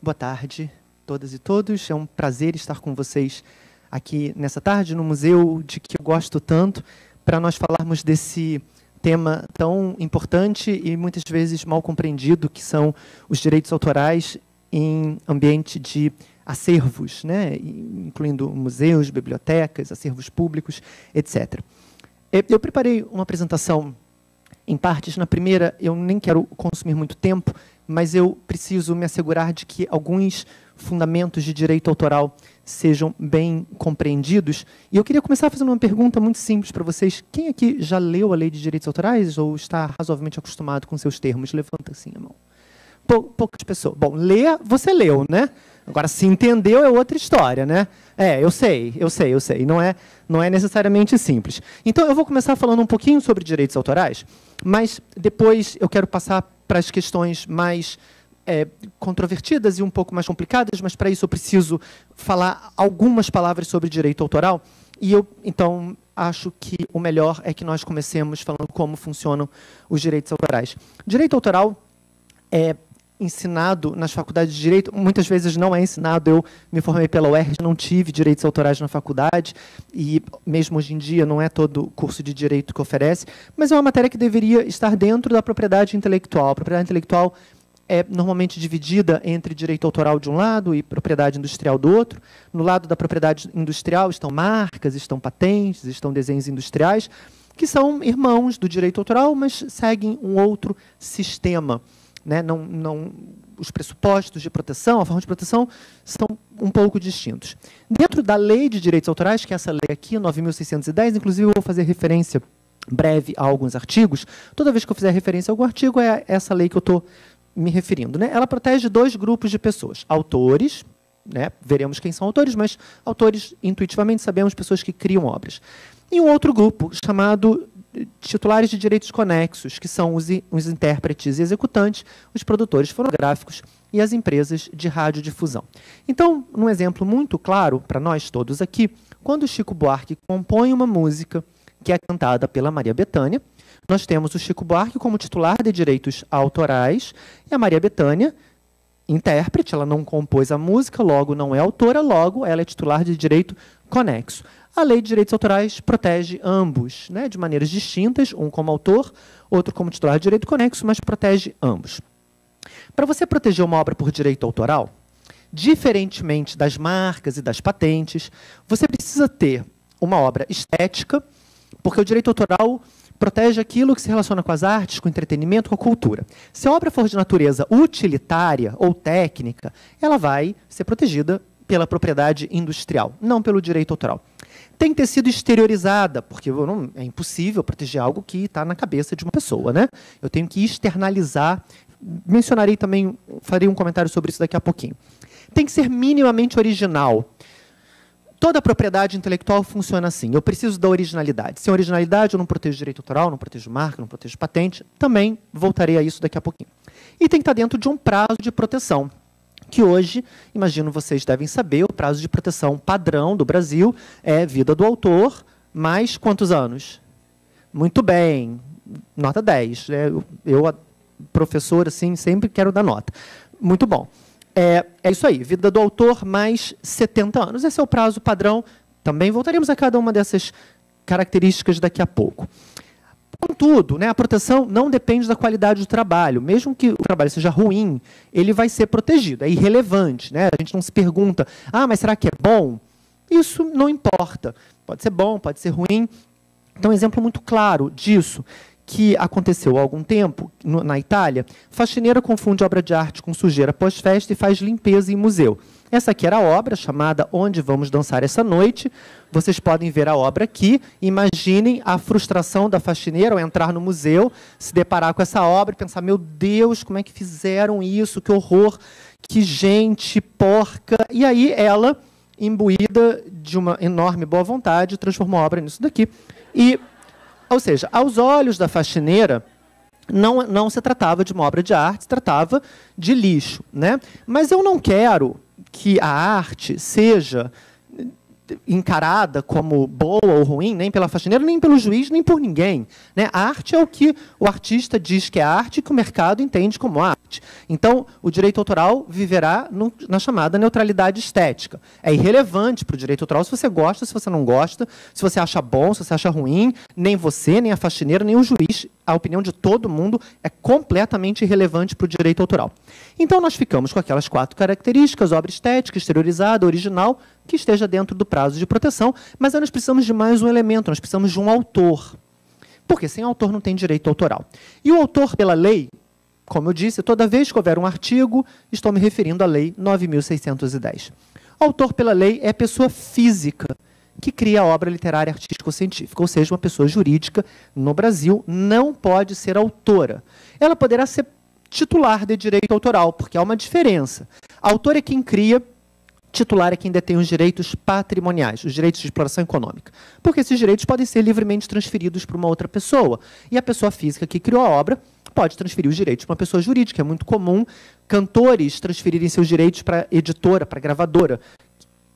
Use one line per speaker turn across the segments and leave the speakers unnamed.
Boa tarde, todas e todos. É um prazer estar com vocês aqui nessa tarde no museu de que eu gosto tanto, para nós falarmos desse tema tão importante e muitas vezes mal compreendido, que são os direitos autorais em ambiente de acervos, né? Incluindo museus, bibliotecas, acervos públicos, etc. Eu preparei uma apresentação em partes. Na primeira, eu nem quero consumir muito tempo, mas eu preciso me assegurar de que alguns fundamentos de direito autoral sejam bem compreendidos. E eu queria começar fazendo uma pergunta muito simples para vocês. Quem aqui já leu a Lei de Direitos Autorais ou está razoavelmente acostumado com seus termos? Levanta assim a mão. Poucas pessoas. Bom, ler, você leu, né? Agora, se entendeu, é outra história, né? Eu sei. Não é necessariamente simples. Então, eu vou começar falando um pouquinho sobre direitos autorais, mas depois eu quero passar para as questões mais controvertidas e um pouco mais complicadas, mas para isso eu preciso falar algumas palavras sobre direito autoral. E eu, então, acho que o melhor é que nós comecemos falando como funcionam os direitos autorais. Direito autoral é ensinado nas faculdades de Direito, muitas vezes não é ensinado. Eu me formei pela UERJ, não tive direitos autorais na faculdade, e mesmo hoje em dia não é todo curso de Direito que oferece, mas é uma matéria que deveria estar dentro da propriedade intelectual. A propriedade intelectual é normalmente dividida entre direito autoral de um lado e propriedade industrial do outro. No lado da propriedade industrial estão marcas, estão patentes, estão desenhos industriais, que são irmãos do direito autoral, mas seguem um outro sistema. Né? Os pressupostos de proteção, a forma de proteção, são um pouco distintos. Dentro da Lei de Direitos Autorais, que é essa lei aqui, 9.610, inclusive eu vou fazer referência breve a alguns artigos. Toda vez que eu fizer referência a algum artigo, é essa lei que eu estou me referindo. Né? Ela protege dois grupos de pessoas. Autores, né? Veremos quem são autores, mas autores, intuitivamente, sabemos, pessoas que criam obras. E um outro grupo, chamado titulares de direitos conexos, que são os intérpretes e executantes, os produtores fonográficos e as empresas de radiodifusão. Então, um exemplo muito claro para nós todos aqui, quando Chico Buarque compõe uma música que é cantada pela Maria Bethânia, nós temos o Chico Buarque como titular de direitos autorais e a Maria Bethânia, intérprete. Ela não compôs a música, logo não é autora, logo ela é titular de direito conexo. A Lei de Direitos Autorais protege ambos, né, de maneiras distintas, um como autor, outro como titular de direito conexo, mas protege ambos. Para você proteger uma obra por direito autoral, diferentemente das marcas e das patentes, você precisa ter uma obra estética, porque o direito autoral protege aquilo que se relaciona com as artes, com o entretenimento, com a cultura. Se a obra for de natureza utilitária ou técnica, ela vai ser protegida pela propriedade industrial, não pelo direito autoral. Tem que ter sido exteriorizada, porque é impossível proteger algo que está na cabeça de uma pessoa, né? Eu tenho que externalizar. Mencionarei também, farei um comentário sobre isso daqui a pouquinho. Tem que ser minimamente original. Toda propriedade intelectual funciona assim. Eu preciso da originalidade. Sem originalidade, eu não protejo direito autoral, não protejo marca, não protejo patente. Também voltarei a isso daqui a pouquinho. E tem que estar dentro de um prazo de proteção, que hoje, imagino vocês devem saber, o prazo de proteção padrão do Brasil é vida do autor, mais quantos anos? Muito bem, nota 10. Eu, professor, assim, sempre quero dar nota. Muito bom. É isso aí, vida do autor mais 70 anos. Esse é o prazo padrão. Também voltaremos a cada uma dessas características daqui a pouco. Contudo, né, a proteção não depende da qualidade do trabalho. Mesmo que o trabalho seja ruim, ele vai ser protegido. É irrelevante. Né? A gente não se pergunta, mas será que é bom? Isso não importa. Pode ser bom, pode ser ruim. Então, um exemplo muito claro disso, que aconteceu há algum tempo, na Itália, faxineira confunde obra de arte com sujeira pós-festa e faz limpeza em museu. Essa aqui era a obra, chamada Onde Vamos Dançar Essa Noite. Vocês podem ver a obra aqui. Imaginem a frustração da faxineira ao entrar no museu, se deparar com essa obra e pensar, meu Deus, como é que fizeram isso? Que horror, que gente porca. E aí ela, imbuída de uma enorme boa vontade, transformou a obra nisso daqui. Ou seja, aos olhos da faxineira, não se tratava de uma obra de arte, se tratava de lixo. Né? Mas eu não quero que a arte seja encarada como boa ou ruim, nem pela faxineira, nem pelo juiz, nem por ninguém. Né? A arte é o que o artista diz que é arte e que o mercado entende como arte. Então, o direito autoral viverá na chamada neutralidade estética. É irrelevante para o direito autoral se você gosta, se você não gosta, se você acha bom, se você acha ruim, nem você, nem a faxineira, nem o juiz. A opinião de todo mundo é completamente irrelevante para o direito autoral. Então, nós ficamos com aquelas 4 características: obra estética, exteriorizada, original, que esteja dentro do prazo de proteção, mas aí nós precisamos de mais um elemento, nós precisamos de um autor. Porque sem autor não tem direito autoral. E o autor, pela lei, como eu disse, toda vez que houver um artigo, estou me referindo à Lei 9.610. O autor, pela lei, é a pessoa física que cria a obra literária, artística ou científica, ou seja, uma pessoa jurídica no Brasil não pode ser autora. Ela poderá ser titular de direito autoral, porque há uma diferença. Autor é quem cria, titular é quem detém os direitos patrimoniais, os direitos de exploração econômica. Porque esses direitos podem ser livremente transferidos para uma outra pessoa. E a pessoa física que criou a obra pode transferir os direitos para uma pessoa jurídica. É muito comum cantores transferirem seus direitos para editora, para gravadora.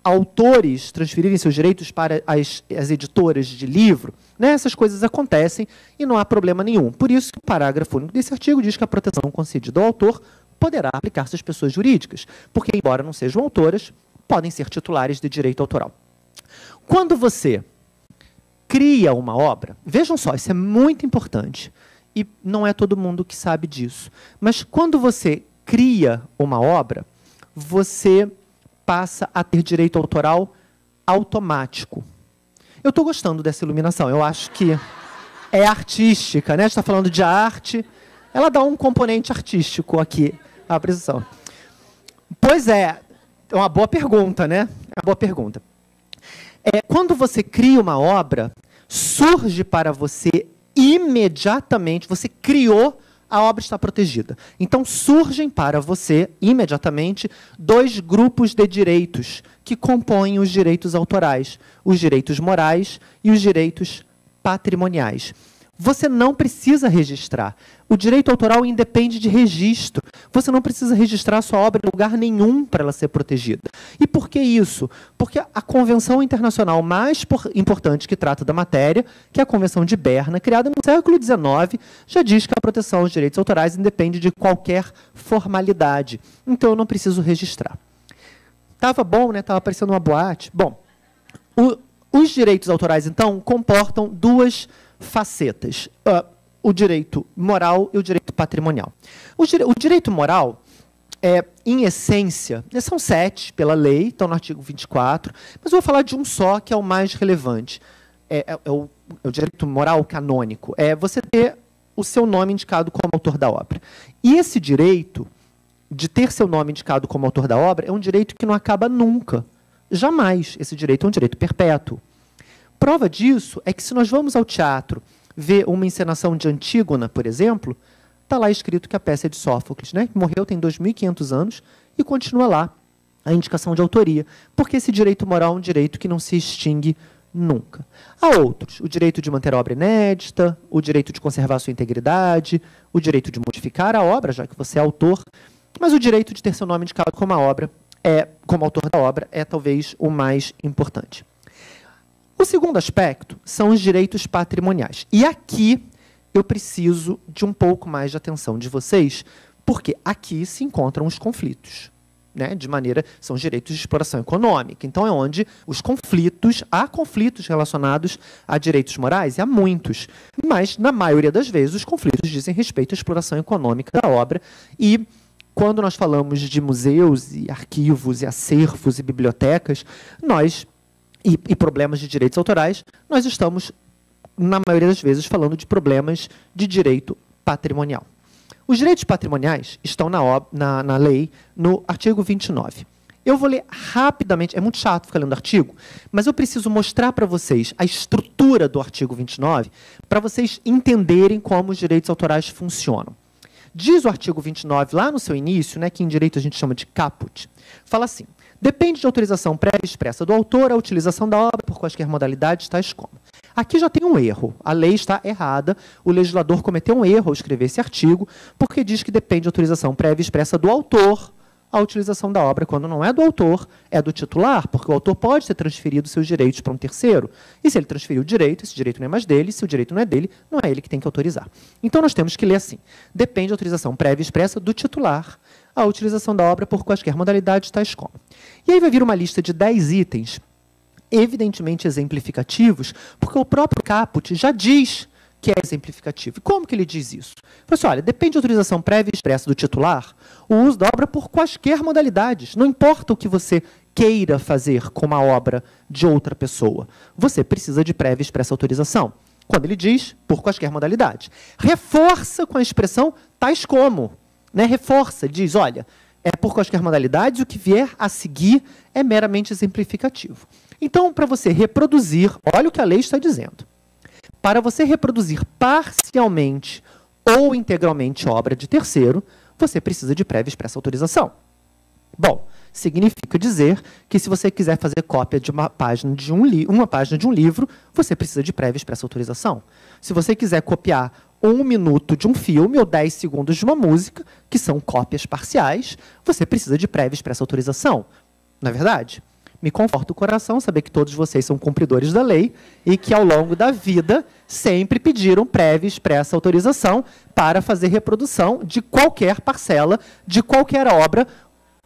Autores transferirem seus direitos para as editoras de livro. Né? Essas coisas acontecem e não há problema nenhum. Por isso, o parágrafo único desse artigo diz que a proteção concedida ao autor poderá aplicar-se às pessoas jurídicas, porque, embora não sejam autoras, podem ser titulares de direito autoral. Quando você cria uma obra, vejam só, isso é muito importante, e não é todo mundo que sabe disso, mas quando você cria uma obra, você passa a ter direito autoral automático. Eu estou gostando dessa iluminação, eu acho que é artística, né? A gente está falando de arte, ela dá um componente artístico aqui, a precisão. Pois é uma boa pergunta, né? É uma boa pergunta. Quando você cria uma obra, surge para você imediatamente, você criou, a obra está protegida. Então, surgem para você, imediatamente, 2 grupos de direitos que compõem os direitos autorais, os direitos morais e os direitos patrimoniais. Você não precisa registrar. O direito autoral independe de registro. Você não precisa registrar a sua obra em lugar nenhum para ela ser protegida. E por que isso? Porque a convenção internacional mais importante que trata da matéria, que é a Convenção de Berna, criada no século XIX, já diz que a proteção aos direitos autorais independe de qualquer formalidade. Então, eu não preciso registrar. Estava bom, né? Estava parecendo uma boate. Bom, os direitos autorais, então, comportam 2 facetas. O direito moral e o direito patrimonial. O direito moral, em essência, são 7 pela lei, estão no artigo 24, mas eu vou falar de um só, que é o mais relevante. É o direito moral canônico. É você ter o seu nome indicado como autor da obra. E esse direito de ter seu nome indicado como autor da obra é um direito que não acaba nunca. Jamais. Esse direito é um direito perpétuo. Prova disso é que, se nós vamos ao teatro ver uma encenação de Antígona, por exemplo, está lá escrito que a peça é de Sófocles, né? Que morreu tem 2.500 anos e continua lá a indicação de autoria, porque esse direito moral é um direito que não se extingue nunca. Há outros: o direito de manter a obra inédita, o direito de conservar a sua integridade, o direito de modificar a obra, já que você é autor, mas o direito de ter seu nome indicado como como autor da obra é talvez o mais importante. O segundo aspecto são os direitos patrimoniais. E aqui eu preciso de um pouco mais de atenção de vocês, porque aqui se encontram os conflitos. Né? São os direitos de exploração econômica. Então, é onde há conflitos relacionados a direitos morais, e há muitos. Mas, na maioria das vezes, os conflitos dizem respeito à exploração econômica da obra. E, quando nós falamos de museus, e arquivos, e acervos, e bibliotecas, e problemas de direitos autorais, nós estamos, na maioria das vezes, falando de problemas de direito patrimonial. Os direitos patrimoniais estão na lei, no artigo 29. Eu vou ler rapidamente, é muito chato ficar lendo artigo, mas eu preciso mostrar para vocês a estrutura do artigo 29, para vocês entenderem como os direitos autorais funcionam. Diz o artigo 29, lá no seu início, né, que em direito a gente chama de caput, fala assim: depende de autorização prévia e expressa do autor a utilização da obra por quaisquer modalidades, tais como. Aqui já tem um erro. A lei está errada. O legislador cometeu um erro ao escrever esse artigo, porque diz que depende de autorização prévia e expressa do autor a utilização da obra, quando não é do autor, é do titular, porque o autor pode ter transferido seus direitos para um terceiro. E se ele transferiu o direito, esse direito não é mais dele, se o direito não é dele, não é ele que tem que autorizar. Então, nós temos que ler assim. Depende da autorização prévia e expressa do titular a utilização da obra por quaisquer modalidades, tais como. E aí vai vir uma lista de 10 itens, evidentemente exemplificativos, porque o próprio caput já diz que é exemplificativo. E como que ele diz isso? Ele fala assim, olha, depende de autorização prévia e expressa do titular, o uso da obra por quaisquer modalidades. Não importa o que você queira fazer com uma obra de outra pessoa. Você precisa de prévia e expressa autorização. Quando ele diz, por quaisquer modalidades. Reforça com a expressão tais como. Né? Reforça, diz, olha, é por quaisquer modalidades, o que vier a seguir é meramente exemplificativo. Então, para você reproduzir, olha o que a lei está dizendo. Para você reproduzir parcialmente ou integralmente obra de terceiro, você precisa de prévia e expressa autorização. Bom, significa dizer que se você quiser fazer cópia de uma página de um livro, você precisa de prévia e expressa autorização. Se você quiser copiar 1 minuto de um filme ou 10 segundos de uma música, que são cópias parciais, você precisa de prévia e expressa autorização. Não é verdade? Me conforta o coração saber que todos vocês são cumpridores da lei e que, ao longo da vida, sempre pediram prévia e expressa autorização para fazer reprodução de qualquer parcela, de qualquer obra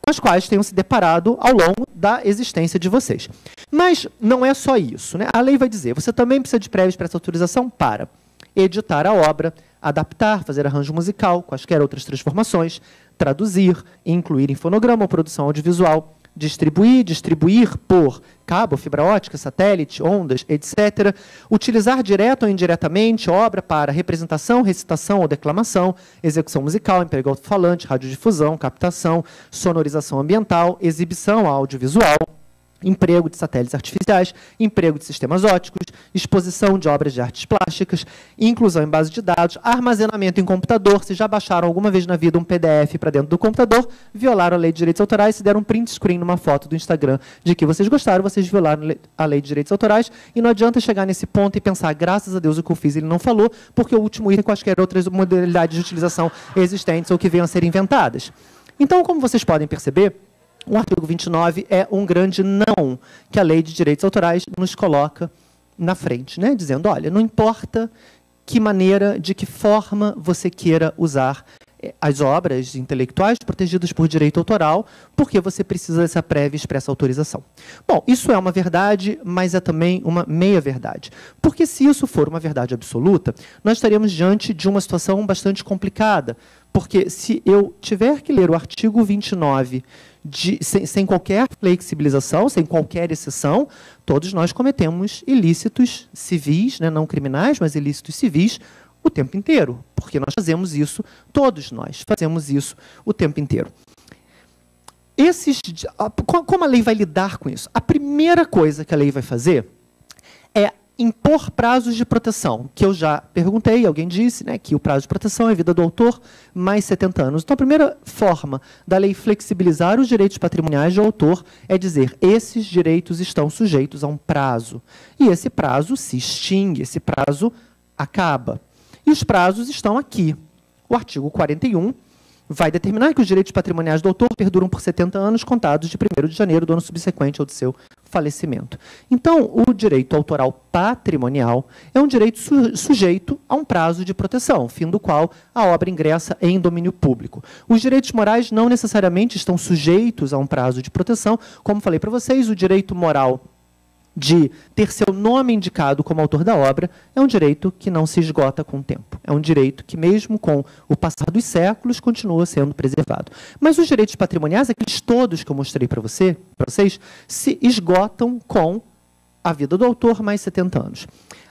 com as quais tenham se deparado ao longo da existência de vocês. Mas não é só isso, né? A lei vai dizer, você também precisa de prévia e expressa autorização para editar a obra, adaptar, fazer arranjo musical, quaisquer outras transformações, traduzir, incluir em fonograma ou produção audiovisual, distribuir por cabo, fibra ótica, satélite, ondas, etc. Utilizar direto ou indiretamente obra para representação, recitação ou declamação, execução musical, emprego alto-falante, radiodifusão, captação, sonorização ambiental, exibição audiovisual, emprego de satélites artificiais, emprego de sistemas óticos, exposição de obras de artes plásticas, inclusão em base de dados, armazenamento em computador. Se já baixaram alguma vez na vida um PDF para dentro do computador, violaram a lei de direitos autorais, se deram um print screen numa foto do Instagram de que vocês gostaram, vocês violaram a lei de direitos autorais, e não adianta chegar nesse ponto e pensar, graças a Deus o que eu fiz ele não falou, porque o último item quaisquer outras modalidades de utilização existentes ou que venham a ser inventadas. Então, como vocês podem perceber, o artigo 29 é um grande não que a lei de direitos autorais nos coloca na frente, né? Dizendo, olha, não importa que maneira, de que forma você queira usar as obras intelectuais protegidas por direito autoral, porque você precisa dessa prévia e expressa autorização. Bom, isso é uma verdade, mas é também uma meia-verdade. Porque se isso for uma verdade absoluta, nós estaríamos diante de uma situação bastante complicada. Porque se eu tiver que ler o artigo 29 sem qualquer flexibilização, sem qualquer exceção, todos nós cometemos ilícitos civis, né, não criminais, mas ilícitos civis, o tempo inteiro, porque nós fazemos isso, todos nós fazemos isso o tempo inteiro. Como a lei vai lidar com isso? A primeira coisa que a lei vai fazer é impor prazos de proteção, que eu já perguntei, alguém disse, né, que o prazo de proteção é a vida do autor mais 70 anos. Então, a primeira forma da lei flexibilizar os direitos patrimoniais do autor é dizer, esses direitos estão sujeitos a um prazo. E esse prazo se extingue, esse prazo acaba. E os prazos estão aqui. O artigo 41 vai determinar que os direitos patrimoniais do autor perduram por 70 anos contados de 1º de janeiro do ano subsequente ao de seu falecimento. Então, o direito autoral patrimonial é um direito sujeito a um prazo de proteção, fim do qual a obra ingressa em domínio público. Os direitos morais não necessariamente estão sujeitos a um prazo de proteção. Como falei para vocês, o direito moral de ter seu nome indicado como autor da obra é um direito que não se esgota com o tempo. É um direito que, mesmo com o passar dos séculos, continua sendo preservado. Mas os direitos patrimoniais, aqueles todos que eu mostrei para vocês, se esgotam com a vida do autor mais 70 anos.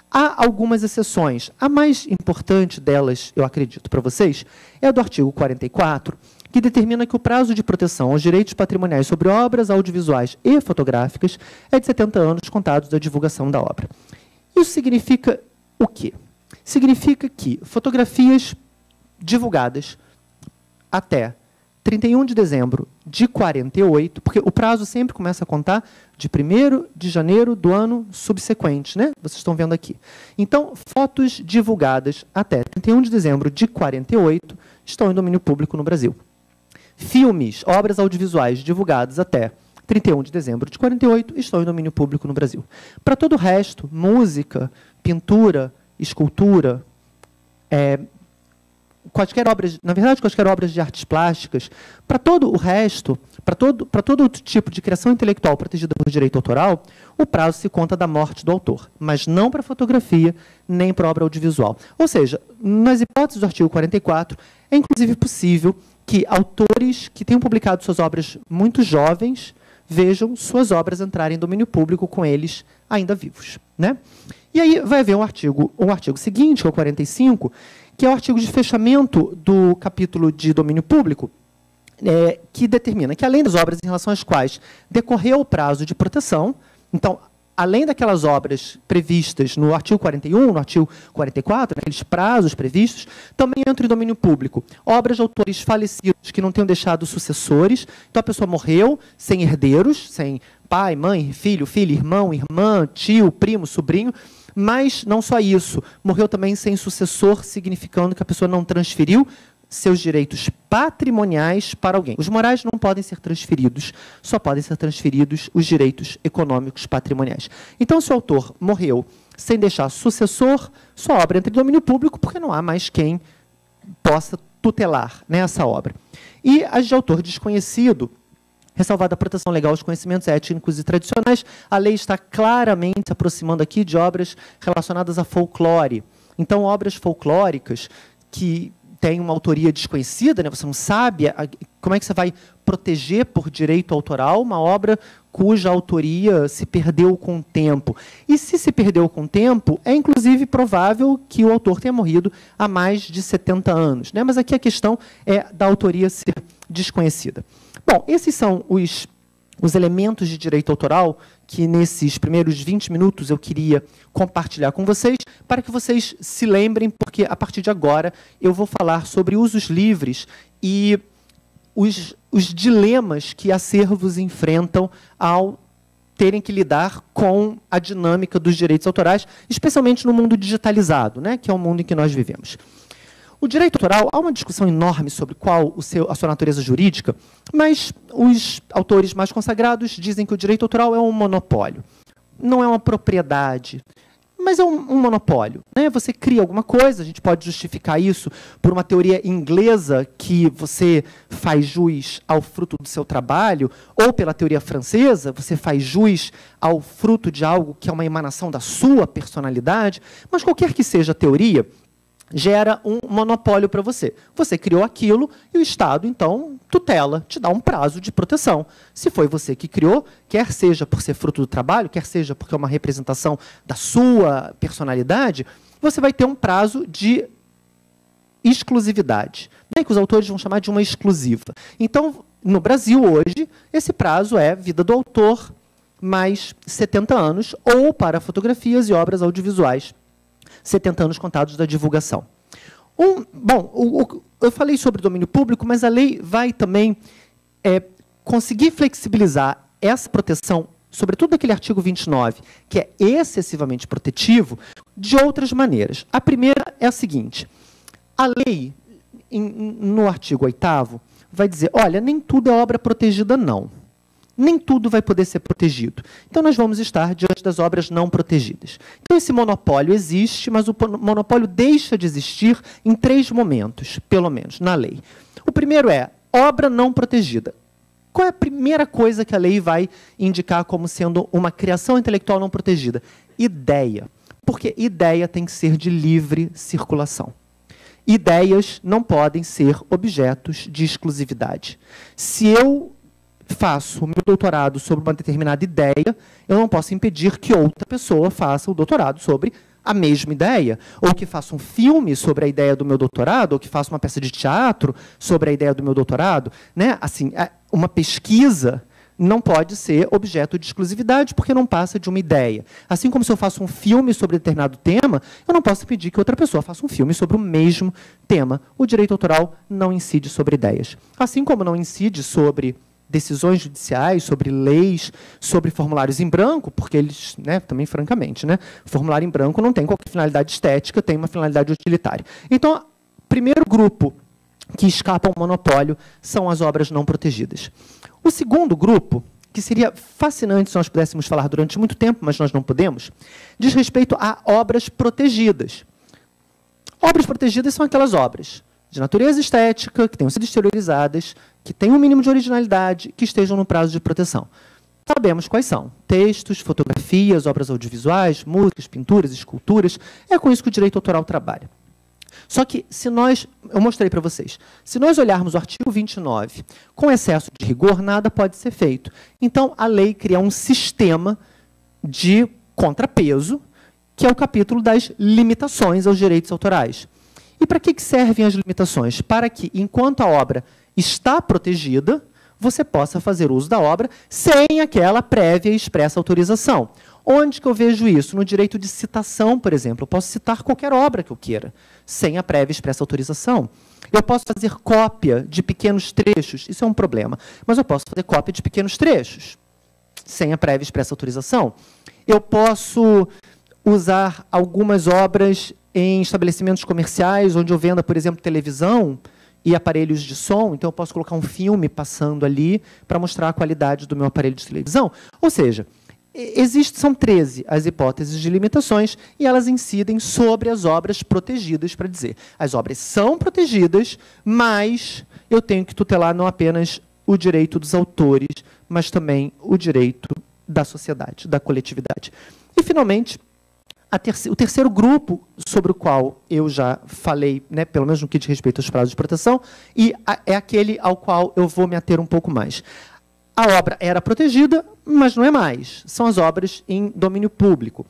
Há algumas exceções. A mais importante delas, eu acredito para vocês, é a do artigo 44, que determina que o prazo de proteção aos direitos patrimoniais sobre obras audiovisuais e fotográficas é de 70 anos contados da divulgação da obra. Isso significa o quê? Significa que fotografias divulgadas até 31 de dezembro de 48, porque o prazo sempre começa a contar de 1º de janeiro do ano subsequente, né? Vocês estão vendo aqui. Então, fotos divulgadas até 31 de dezembro de 48 estão em domínio público no Brasil. Filmes, obras audiovisuais divulgadas até 31 de dezembro de 48 estão em domínio público no Brasil. Para todo o resto, música, pintura, escultura, quaisquer obras, na verdade, quaisquer obras de artes plásticas, para todo o resto, para todo outro tipo de criação intelectual protegida por direito autoral, o prazo se conta da morte do autor, mas não para fotografia, nem para obra audiovisual. Ou seja, nas hipóteses do artigo 44, é inclusive possível que autores que tenham publicado suas obras muito jovens vejam suas obras entrarem em domínio público com eles ainda vivos, né? E aí vai haver um artigo seguinte, que é o 45, que é o artigo de fechamento do capítulo de domínio público, que determina que, além das obras em relação às quais decorreu o prazo de proteção, então, além daquelas obras previstas no artigo 41, no artigo 44, aqueles prazos previstos, também entram em domínio público obras de autores falecidos que não tenham deixado sucessores. Então, a pessoa morreu sem herdeiros, sem pai, mãe, filho, filha, irmão, irmã, tio, primo, sobrinho. Mas não só isso, morreu também sem sucessor, significando que a pessoa não transferiu seus direitos patrimoniais para alguém. Os morais não podem ser transferidos, só podem ser transferidos os direitos econômicos patrimoniais. Então, se o autor morreu sem deixar sucessor, sua obra entra em domínio público, porque não há mais quem possa tutelar, né, essa obra. E as de autor desconhecido, ressalvada a proteção legal aos conhecimentos étnicos e tradicionais, a lei está claramente se aproximando aqui de obras relacionadas a folclore. Então, obras folclóricas que têm uma autoria desconhecida, né? Você não sabe como é que você vai proteger por direito autoral uma obra cuja autoria se perdeu com o tempo. E se perdeu com o tempo, é inclusive provável que o autor tenha morrido há mais de 70 anos, né? Mas aqui a questão é da autoria ser desconhecida. Bom, esses são os elementos de direito autoral que, nesses primeiros 20 minutos, eu queria compartilhar com vocês, para que vocês se lembrem, porque, a partir de agora, eu vou falar sobre usos livres e os dilemas que acervos enfrentam ao terem que lidar com a dinâmica dos direitos autorais, especialmente no mundo digitalizado, né, que é o mundo em que nós vivemos. O direito autoral, há uma discussão enorme sobre qual a sua natureza jurídica, mas os autores mais consagrados dizem que o direito autoral é um monopólio. Não é uma propriedade, mas é um monopólio, né? Você cria alguma coisa, a gente pode justificar isso por uma teoria inglesa que você faz jus ao fruto do seu trabalho, ou pela teoria francesa, você faz jus ao fruto de algo que é uma emanação da sua personalidade, mas qualquer que seja a teoria, gera um monopólio para você. Você criou aquilo e o Estado, então, tutela, te dá um prazo de proteção. Se foi você que criou, quer seja por ser fruto do trabalho, quer seja porque é uma representação da sua personalidade, você vai ter um prazo de exclusividade, né, que os autores vão chamar de uma exclusiva. Então, no Brasil, hoje, esse prazo é vida do autor mais 70 anos, ou para fotografias e obras audiovisuais, 70 anos contados da divulgação. Eu falei sobre domínio público, mas a lei vai também conseguir flexibilizar essa proteção, sobretudo naquele artigo 29, que é excessivamente protetivo, de outras maneiras. A primeira é a seguinte: a lei, no artigo 8º, vai dizer, olha, nem tudo é obra protegida, não. Nem tudo vai poder ser protegido. Então, nós vamos estar diante das obras não protegidas. Então, esse monopólio existe, mas o monopólio deixa de existir em 3 momentos, pelo menos, na lei. O primeiro é obra não protegida. Qual é a primeira coisa que a lei vai indicar como sendo uma criação intelectual não protegida? Ideia. Porque ideia tem que ser de livre circulação. Ideias não podem ser objetos de exclusividade. Se eu faço o meu doutorado sobre uma determinada ideia, eu não posso impedir que outra pessoa faça o doutorado sobre a mesma ideia, ou que faça um filme sobre a ideia do meu doutorado, ou que faça uma peça de teatro sobre a ideia do meu doutorado, né? Assim, uma pesquisa não pode ser objeto de exclusividade, porque não passa de uma ideia. Assim como se eu faço um filme sobre determinado tema, eu não posso pedir que outra pessoa faça um filme sobre o mesmo tema. O direito autoral não incide sobre ideias. Assim como não incide sobre decisões judiciais, sobre leis, sobre formulários em branco, porque eles, né, também francamente, né, formulário em branco não tem qualquer finalidade estética, tem uma finalidade utilitária. Então, primeiro grupo que escapam ao monopólio são as obras não protegidas. O segundo grupo, que seria fascinante se nós pudéssemos falar durante muito tempo, mas nós não podemos, diz respeito a obras protegidas. Obras protegidas são aquelas obras de natureza estética, que tenham sido exteriorizadas, que tenham um mínimo de originalidade, que estejam no prazo de proteção. Sabemos quais são: textos, fotografias, obras audiovisuais, músicas, pinturas, esculturas. É com isso que o direito autoral trabalha. Só que, se nós, eu mostrei para vocês, se nós olharmos o artigo 29, com excesso de rigor, nada pode ser feito. Então, a lei cria um sistema de contrapeso, que é o capítulo das limitações aos direitos autorais. E para que servem as limitações? Para que, enquanto a obra está protegida, você possa fazer uso da obra sem aquela prévia e expressa autorização. Onde que eu vejo isso? No direito de citação, por exemplo. Eu posso citar qualquer obra que eu queira, sem a prévia e expressa autorização. Eu posso fazer cópia de pequenos trechos, isso é um problema, mas eu posso fazer cópia de pequenos trechos, sem a prévia e expressa autorização. Eu posso usar algumas obras em estabelecimentos comerciais, onde eu venda, por exemplo, televisão e aparelhos de som, então eu posso colocar um filme passando ali para mostrar a qualidade do meu aparelho de televisão. Ou seja, são 13 as hipóteses de limitações e elas incidem sobre as obras protegidas, para dizer, as obras são protegidas, mas eu tenho que tutelar não apenas o direito dos autores, mas também o direito da sociedade, da coletividade. E, finalmente, o terceiro grupo sobre o qual eu já falei, né, pelo menos no que diz respeito aos prazos de proteção, e é aquele ao qual eu vou me ater um pouco mais. A obra era protegida, mas não é mais. São as obras em domínio público.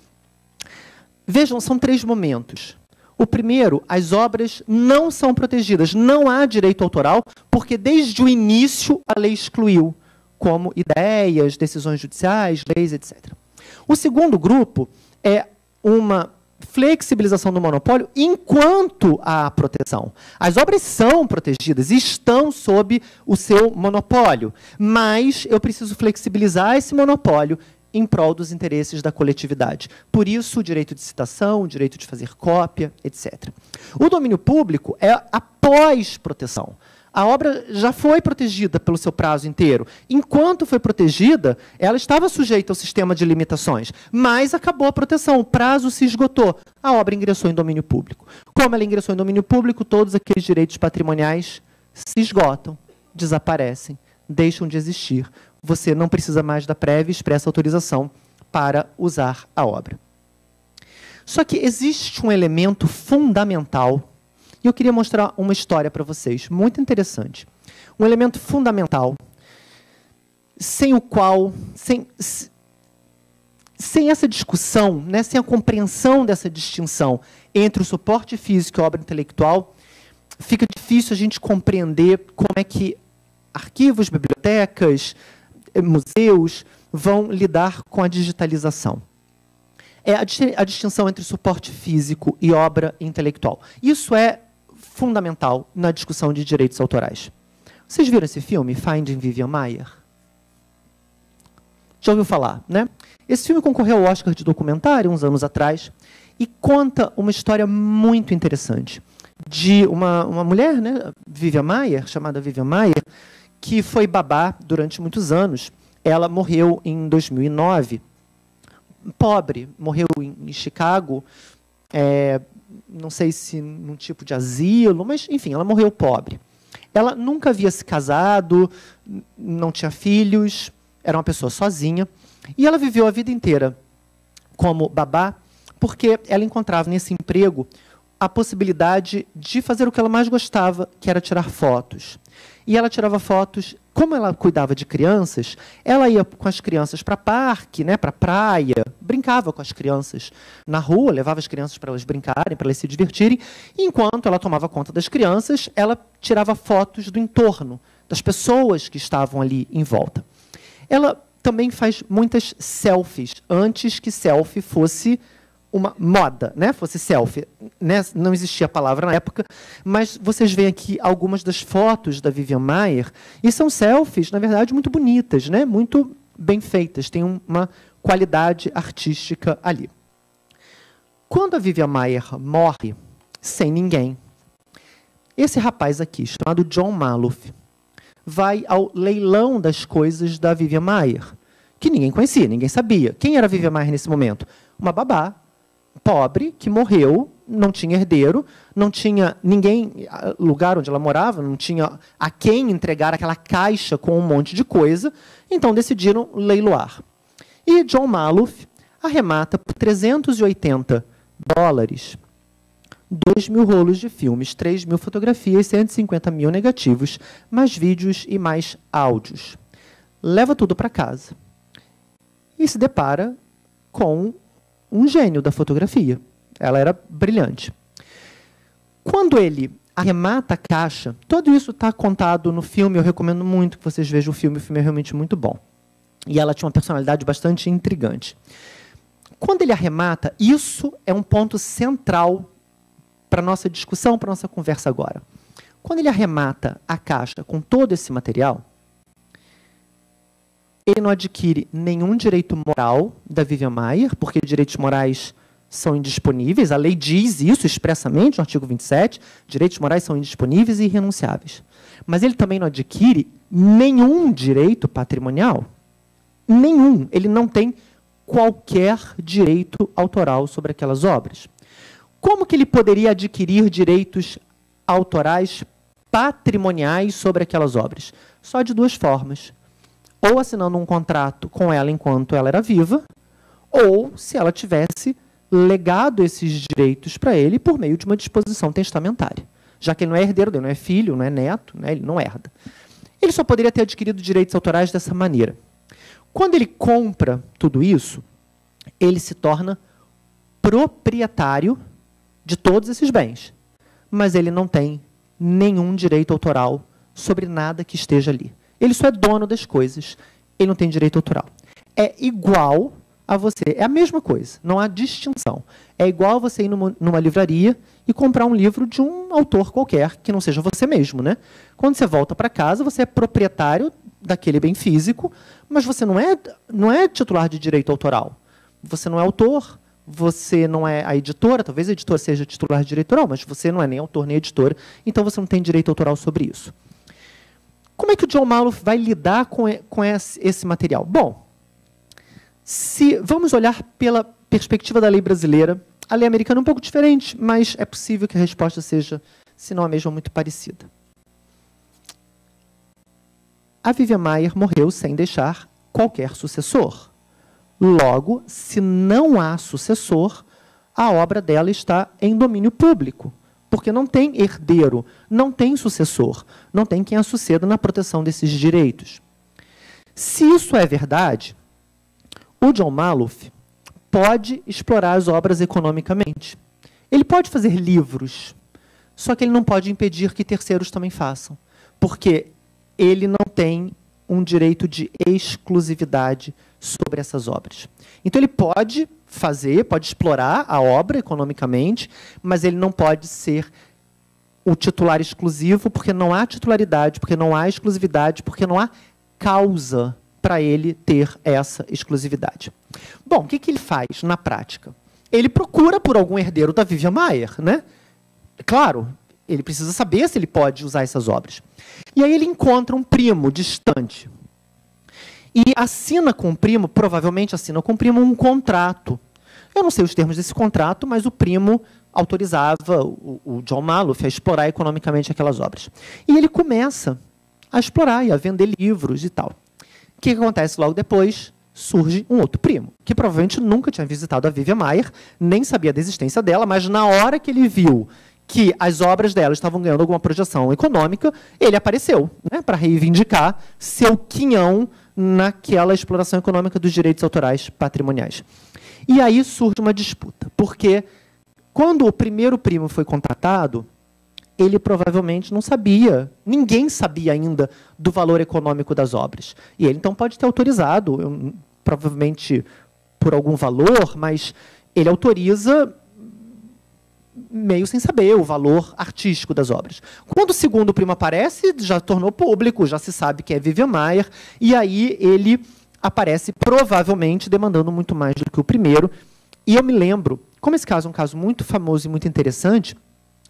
Vejam, são 3 momentos. O primeiro, as obras não são protegidas, não há direito autoral, porque desde o início a lei excluiu, como ideias, decisões judiciais, leis, etc. O segundo grupo é uma flexibilização do monopólio enquanto há proteção. As obras são protegidas, estão sob o seu monopólio, mas eu preciso flexibilizar esse monopólio em prol dos interesses da coletividade. Por isso, o direito de citação, o direito de fazer cópia, etc. O domínio público é após proteção. A obra já foi protegida pelo seu prazo inteiro. Enquanto foi protegida, ela estava sujeita ao sistema de limitações, mas acabou a proteção, o prazo se esgotou. A obra ingressou em domínio público. Como ela ingressou em domínio público, todos aqueles direitos patrimoniais se esgotam, desaparecem, deixam de existir. Você não precisa mais da prévia e expressa autorização para usar a obra. Só que existe um elemento fundamental. E eu queria mostrar uma história para vocês, muito interessante. Um elemento fundamental, sem o qual, sem essa discussão, né, sem a compreensão dessa distinção entre o suporte físico e a obra intelectual, fica difícil a gente compreender como é que arquivos, bibliotecas, museus vão lidar com a digitalização. É a distinção entre suporte físico e obra intelectual. Isso é fundamental na discussão de direitos autorais. Vocês viram esse filme, Finding Vivian Maier? Já ouviu falar, né? Esse filme concorreu ao Oscar de documentário, uns anos atrás, e conta uma história muito interessante de uma mulher, né, Vivian Maier, chamada Vivian Maier, que foi babá durante muitos anos. Ela morreu em 2009, pobre, morreu em Chicago, não sei se num tipo de asilo, mas, enfim, ela morreu pobre. Ela nunca havia se casado, não tinha filhos, era uma pessoa sozinha, e ela viveu a vida inteira como babá, porque ela encontrava nesse emprego a possibilidade de fazer o que ela mais gostava, que era tirar fotos. E ela tirava fotos, como ela cuidava de crianças, ela ia com as crianças para parque, né, para praia, brincava com as crianças na rua, levava as crianças para elas brincarem, para elas se divertirem, e enquanto ela tomava conta das crianças, ela tirava fotos do entorno, das pessoas que estavam ali em volta. Ela também faz muitas selfies, antes que selfie fosse uma moda, né? Fosse selfie, né? Não existia a palavra na época, mas vocês veem aqui algumas das fotos da Vivian Maier, e são selfies, na verdade, muito bonitas, né? Muito bem feitas, tem uma qualidade artística ali. Quando a Vivian Maier morre, sem ninguém, Esse rapaz aqui, chamado John Maloof, vai ao leilão das coisas da Vivian Maier, que ninguém conhecia, ninguém sabia. Quem era a Vivian Maier nesse momento? Uma babá, pobre, que morreu, não tinha herdeiro, não tinha ninguém, lugar onde ela morava, não tinha a quem entregar aquela caixa com um monte de coisa, então decidiram leiloar. E John Maloof arremata por $380, 2.000 rolos de filmes, 3.000 fotografias, 150.000 negativos, mais vídeos e mais áudios. Leva tudo para casa e se depara com um gênio da fotografia. Ela era brilhante. Quando ele arremata a caixa, tudo isso está contado no filme, eu recomendo muito que vocês vejam o filme é realmente muito bom. E ela tinha uma personalidade bastante intrigante. Quando ele arremata, isso é um ponto central para a nossa discussão, para a nossa conversa agora. Quando ele arremata a caixa com todo esse material, ele não adquire nenhum direito moral da Vivian Maier, porque direitos morais são indisponíveis, a lei diz isso expressamente no artigo 27, direitos morais são indisponíveis e irrenunciáveis. Mas ele também não adquire nenhum direito patrimonial, nenhum, ele não tem qualquer direito autoral sobre aquelas obras. Como que ele poderia adquirir direitos autorais patrimoniais sobre aquelas obras? Só de duas formas. Ou assinando um contrato com ela enquanto ela era viva, ou se ela tivesse legado esses direitos para ele por meio de uma disposição testamentária. Já que ele não é herdeiro dele, não é filho, não é neto, né, ele não herda. Ele só poderia ter adquirido direitos autorais dessa maneira. Quando ele compra tudo isso, ele se torna proprietário de todos esses bens, mas ele não tem nenhum direito autoral sobre nada que esteja ali. Ele só é dono das coisas, ele não tem direito autoral. É igual a você, é a mesma coisa, não há distinção. É igual a você ir numa livraria e comprar um livro de um autor qualquer, que não seja você mesmo, né? Quando você volta para casa, você é proprietário daquele bem físico, mas você não é titular de direito autoral. Você não é autor, você não é a editora, talvez a editora seja titular de direito autoral, mas você não é nem autor nem editora, então você não tem direito autoral sobre isso. Como é que o John Maloof vai lidar com esse material? Bom, vamos olhar pela perspectiva da lei brasileira, a lei americana é um pouco diferente, mas é possível que a resposta seja, se não a mesma, muito parecida. A Vivian Maier morreu sem deixar qualquer sucessor. Logo, se não há sucessor, a obra dela está em domínio público, porque não tem herdeiro, não tem sucessor, não tem quem a suceda na proteção desses direitos. Se isso é verdade, o John Maloof pode explorar as obras economicamente. Ele pode fazer livros, só que ele não pode impedir que terceiros também façam, porque ele não tem um direito de exclusividade sobre essas obras. Então, ele pode pode explorar a obra economicamente, mas ele não pode ser o titular exclusivo, porque não há titularidade, porque não há exclusividade, porque não há causa para ele ter essa exclusividade. Bom, o que ele faz na prática? Ele procura por algum herdeiro da Vivian Maier, né? Claro, ele precisa saber se ele pode usar essas obras. E aí ele encontra um primo distante. E assina com o primo, provavelmente assina com o primo, um contrato. Eu não sei os termos desse contrato, mas o primo autorizava o John Maloof a explorar economicamente aquelas obras. E ele começa a explorar e a vender livros e tal. O que acontece logo depois? Surge um outro primo, que provavelmente nunca tinha visitado a Vivian Maier, nem sabia da existência dela, mas na hora que ele viu que as obras dela estavam ganhando alguma projeção econômica, ele apareceu, né, para reivindicar seu quinhão naquela exploração econômica dos direitos autorais patrimoniais. E aí surge uma disputa, porque quando o primeiro primo foi contratado, ele provavelmente não sabia, ninguém sabia ainda do valor econômico das obras. E ele, então, pode ter autorizado, provavelmente por algum valor, mas ele autoriza meio sem saber o valor artístico das obras. Quando o segundo primo aparece, já tornou público, já se sabe que é Vivian Maier, e aí ele aparece provavelmente demandando muito mais do que o primeiro. E eu me lembro, como esse caso é um caso muito famoso e muito interessante,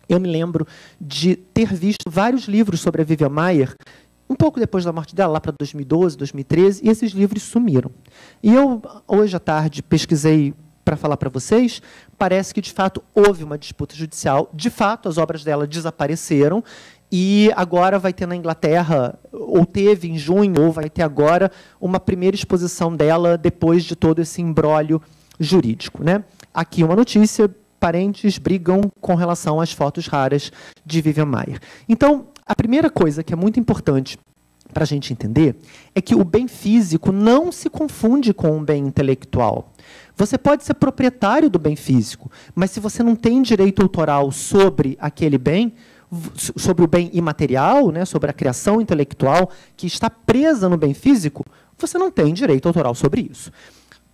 eu me lembro de ter visto vários livros sobre a Vivian Maier, um pouco depois da morte dela, lá para 2012, 2013, e esses livros sumiram. E eu, hoje à tarde, pesquisei para falar para vocês, parece que, de fato, houve uma disputa judicial, de fato, as obras dela desapareceram, e agora vai ter na Inglaterra, ou teve em junho, ou vai ter agora, uma primeira exposição dela depois de todo esse imbróglio jurídico, né? Aqui uma notícia: parentes brigam com relação às fotos raras de Vivian Maier. Então, a primeira coisa que é muito importante para a gente entender é que o bem físico não se confunde com o bem intelectual. Você pode ser proprietário do bem físico, mas se você não tem direito autoral sobre aquele bem, sobre o bem imaterial, né, sobre a criação intelectual que está presa no bem físico, você não tem direito autoral sobre isso.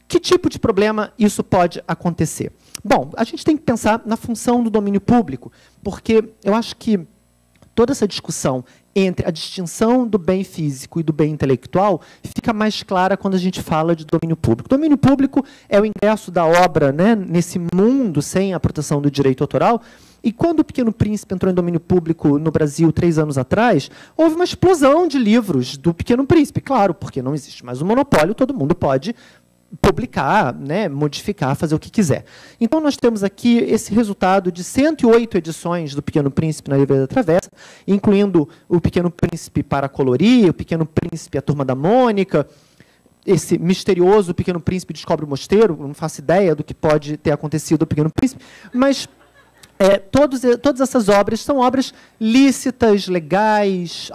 Que tipo de problema isso pode acontecer? Bom, a gente tem que pensar na função do domínio público, porque eu acho que toda essa discussão entre a distinção do bem físico e do bem intelectual fica mais clara quando a gente fala de domínio público. Domínio público é o ingresso da obra, né, nesse mundo sem a proteção do direito autoral. E quando o Pequeno Príncipe entrou em domínio público no Brasil 3 anos atrás, houve uma explosão de livros do Pequeno Príncipe. Claro, porque não existe mais um monopólio, todo mundo pode publicar, né, modificar, fazer o que quiser. Então, nós temos aqui esse resultado de 108 edições do Pequeno Príncipe na Livraria da Travessa, incluindo o Pequeno Príncipe para colorir, o Pequeno Príncipe A Turma da Mônica, esse misterioso Pequeno Príncipe descobre o mosteiro, não faço ideia do que pode ter acontecido ao Pequeno Príncipe, mas todas essas obras são obras lícitas, legais,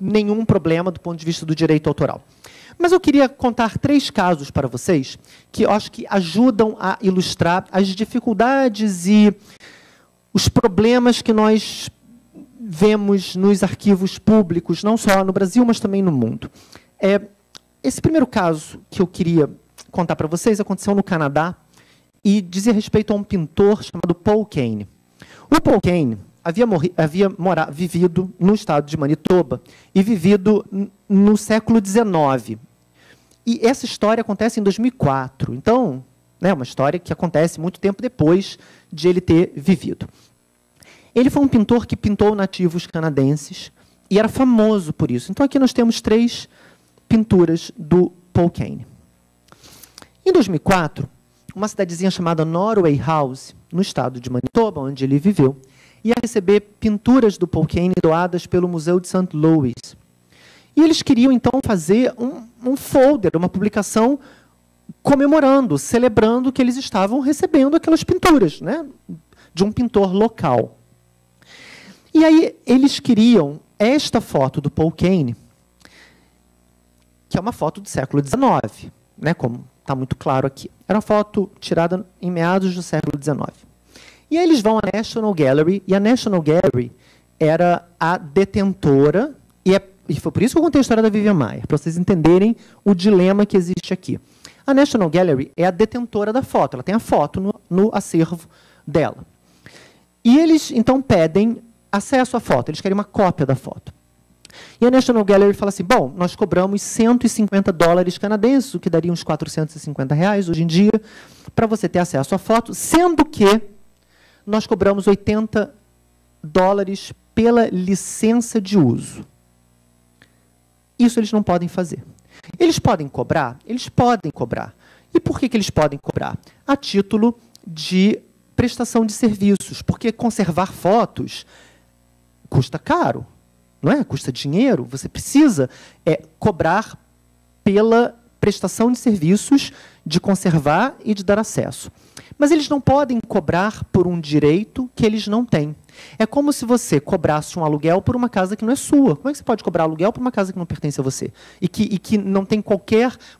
nenhum problema do ponto de vista do direito autoral. Mas eu queria contar 3 casos para vocês que eu acho que ajudam a ilustrar as dificuldades e os problemas que nós vemos nos arquivos públicos, não só no Brasil, mas também no mundo. Esse primeiro caso que eu queria contar para vocês aconteceu no Canadá e dizia respeito a um pintor chamado Paul Kane. O Paul Kane havia vivido no estado de Manitoba e vivido no século XIX. E essa história acontece em 2004. Então, é uma história que acontece muito tempo depois de ele ter vivido. Ele foi um pintor que pintou nativos canadenses e era famoso por isso. Então, aqui nós temos 3 pinturas do Paul Kane. Em 2004, uma cidadezinha chamada Norway House, no estado de Manitoba, onde ele viveu, ia receber pinturas do Paul Kane doadas pelo Museu de St. Louis. E eles queriam, então, fazer um folder, uma publicação comemorando, celebrando que eles estavam recebendo aquelas pinturas, né, de um pintor local. E aí eles queriam esta foto do Paul Kane, que é uma foto do século XIX, né, como está muito claro aqui. Era uma foto tirada em meados do século XIX. E aí eles vão à National Gallery, e a National Gallery era a detentora, e foi por isso que eu contei a história da Vivian Maier, para vocês entenderem o dilema que existe aqui. A National Gallery é a detentora da foto, ela tem a foto no acervo dela. E eles, então, pedem acesso à foto, eles querem uma cópia da foto. E a National Gallery fala assim, bom, nós cobramos $150 canadenses, o que daria uns R$450 hoje em dia, para você ter acesso à foto, sendo que nós cobramos $80 pela licença de uso. Isso eles não podem fazer. Eles podem cobrar? Eles podem cobrar. E por que eles podem cobrar? A título de prestação de serviços, porque conservar fotos custa caro, não é? Custa dinheiro. Você precisa cobrar pela prestação de serviços de conservar e de dar acesso. Mas eles não podem cobrar por um direito que eles não têm. É como se você cobrasse um aluguel por uma casa que não é sua. Como é que você pode cobrar aluguel por uma casa que não pertence a você? E que não tem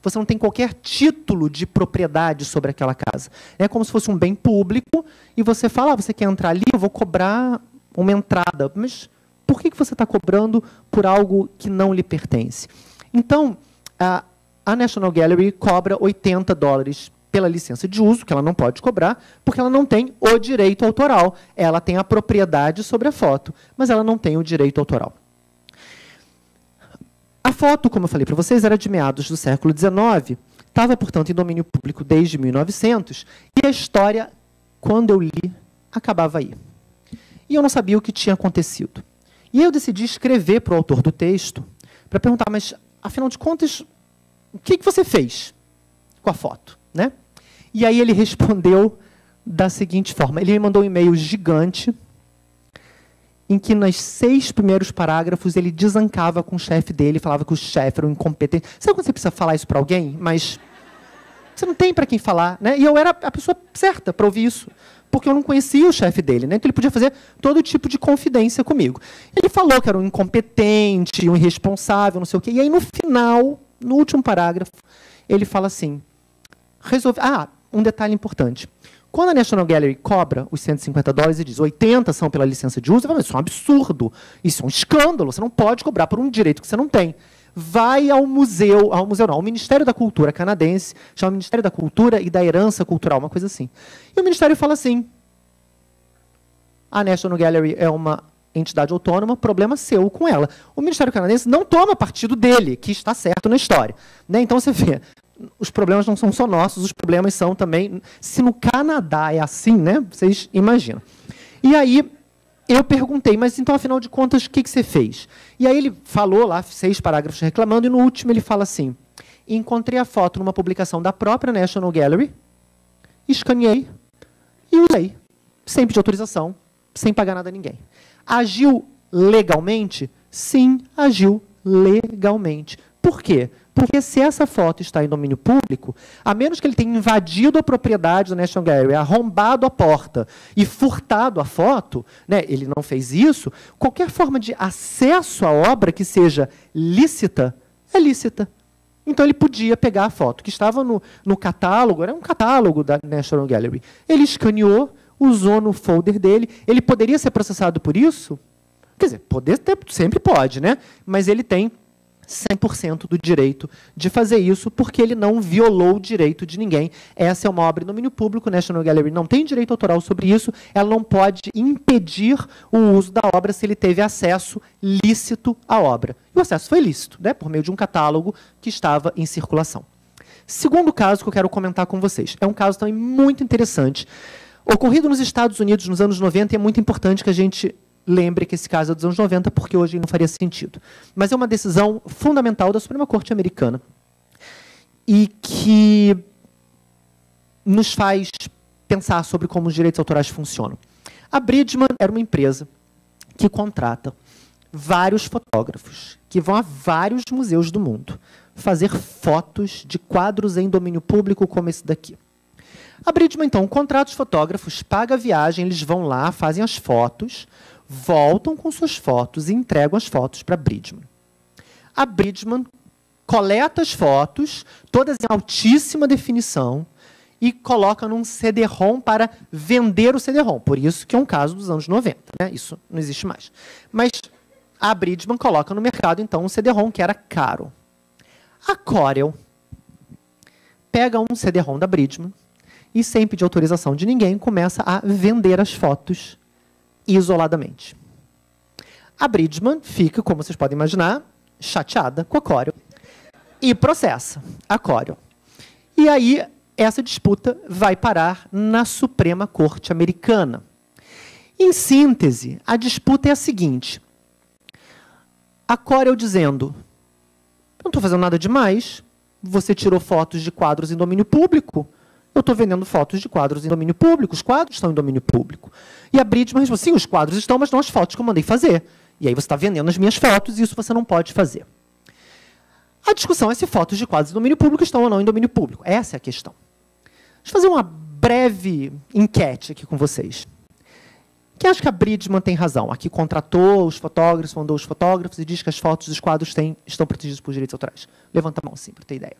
você não tem qualquer título de propriedade sobre aquela casa. É como se fosse um bem público e você fala, você quer entrar ali, eu vou cobrar uma entrada. Mas por que você está cobrando por algo que não lhe pertence? Então, a National Gallery cobra $80 pela licença de uso, que ela não pode cobrar, porque ela não tem o direito autoral. Ela tem a propriedade sobre a foto, mas ela não tem o direito autoral. A foto, como eu falei para vocês, era de meados do século XIX, estava, portanto, em domínio público desde 1900, e a história, quando eu li, acabava aí. e eu não sabia o que tinha acontecido. E eu decidi escrever para o autor do texto para perguntar, mas, afinal de contas, o que você fez com a foto, né? E aí ele respondeu da seguinte forma. Ele me mandou um e-mail gigante em que, nos 6 primeiros parágrafos, ele desancava com o chefe dele, falava que o chefe era um incompetente. Sabe quando você precisa falar isso para alguém, mas você não tem para quem falar, né? E eu era a pessoa certa para ouvir isso, porque eu não conhecia o chefe dele, né? Então ele podia fazer todo tipo de confidência comigo. Ele falou que era um incompetente, um irresponsável, não sei o quê. E aí, no final, no último parágrafo, ele fala assim, um detalhe importante. Quando a National Gallery cobra os $150 e diz 80 são pela licença de uso, eu falo, isso é um absurdo, isso é um escândalo, você não pode cobrar por um direito que você não tem. Vai ao ao Ministério da Cultura canadense, chama Ministério da Cultura e da Herança Cultural, uma coisa assim. E o Ministério fala assim, a National Gallery é uma entidade autônoma, problema seu com ela. O Ministério canadense não toma partido dele, que está certo na história, né? Então você vê, os problemas não são só nossos, os problemas são também... Se no Canadá é assim, né? Vocês imaginam. E aí, eu perguntei, mas então, afinal de contas, o que você fez? E aí ele falou lá, 6 parágrafos reclamando, e no último ele fala assim, encontrei a foto numa publicação da própria National Gallery, escaneei e usei, sem pedir autorização, sem pagar nada a ninguém. Agiu legalmente? Sim, agiu legalmente. Por quê? Porque se essa foto está em domínio público, a menos que ele tenha invadido a propriedade da National Gallery, arrombado a porta e furtado a foto, né, ele não fez isso, qualquer forma de acesso à obra que seja lícita, é lícita. Então ele podia pegar a foto que estava no catálogo, era um catálogo da National Gallery. Ele escaneou, usou no folder dele, ele poderia ser processado por isso? Quer dizer, sempre pode, né? Mas ele tem 100% do direito de fazer isso, porque ele não violou o direito de ninguém. Essa é uma obra em domínio público, a National Gallery não tem direito autoral sobre isso, ela não pode impedir o uso da obra se ele teve acesso lícito à obra. E o acesso foi lícito, né, por meio de um catálogo que estava em circulação. Segundo caso que eu quero comentar com vocês, é um caso também muito interessante, ocorrido nos Estados Unidos nos anos 90, e é muito importante que a gente lembre que esse caso é dos anos 90, porque hoje não faria sentido. Mas é uma decisão fundamental da Suprema Corte americana e que nos faz pensar sobre como os direitos autorais funcionam. A Bridgman era uma empresa que contrata vários fotógrafos que vão a vários museus do mundo fazer fotos de quadros em domínio público como esse daqui. A Bridgman, então, contrata os fotógrafos, paga a viagem, eles vão lá, fazem as fotos, voltam com suas fotos e entregam as fotos para a Bridgman. A Bridgman coleta as fotos, todas em altíssima definição, e coloca num CD-ROM para vender o CD-ROM. Por isso que é um caso dos anos 90. Né? Isso não existe mais. Mas a Bridgman coloca no mercado, então, um CD-ROM que era caro. A Corel pega um CD-ROM da Bridgman e, sem pedir autorização de ninguém, começa a vender as fotos isoladamente. A Bridgman fica, como vocês podem imaginar, chateada com a Corel e processa a Corel. E aí, essa disputa vai parar na Suprema Corte Americana. Em síntese, a disputa é a seguinte. A Corel dizendo, eu não estou fazendo nada demais, você tirou fotos de quadros em domínio público, eu estou vendendo fotos de quadros em domínio público, os quadros estão em domínio público. E a Bridgman respondeu, sim, os quadros estão, mas não as fotos que eu mandei fazer. E aí você está vendendo as minhas fotos e isso você não pode fazer. A discussão é se fotos de quadros em domínio público estão ou não em domínio público. Essa é a questão. Deixa eu fazer uma breve enquete aqui com vocês. Quem acha que a Bridgman tem razão? Aqui contratou os fotógrafos, mandou os fotógrafos e diz que as fotos dos quadros estão protegidas por direitos autorais. Levanta a mão, sim, para ter ideia.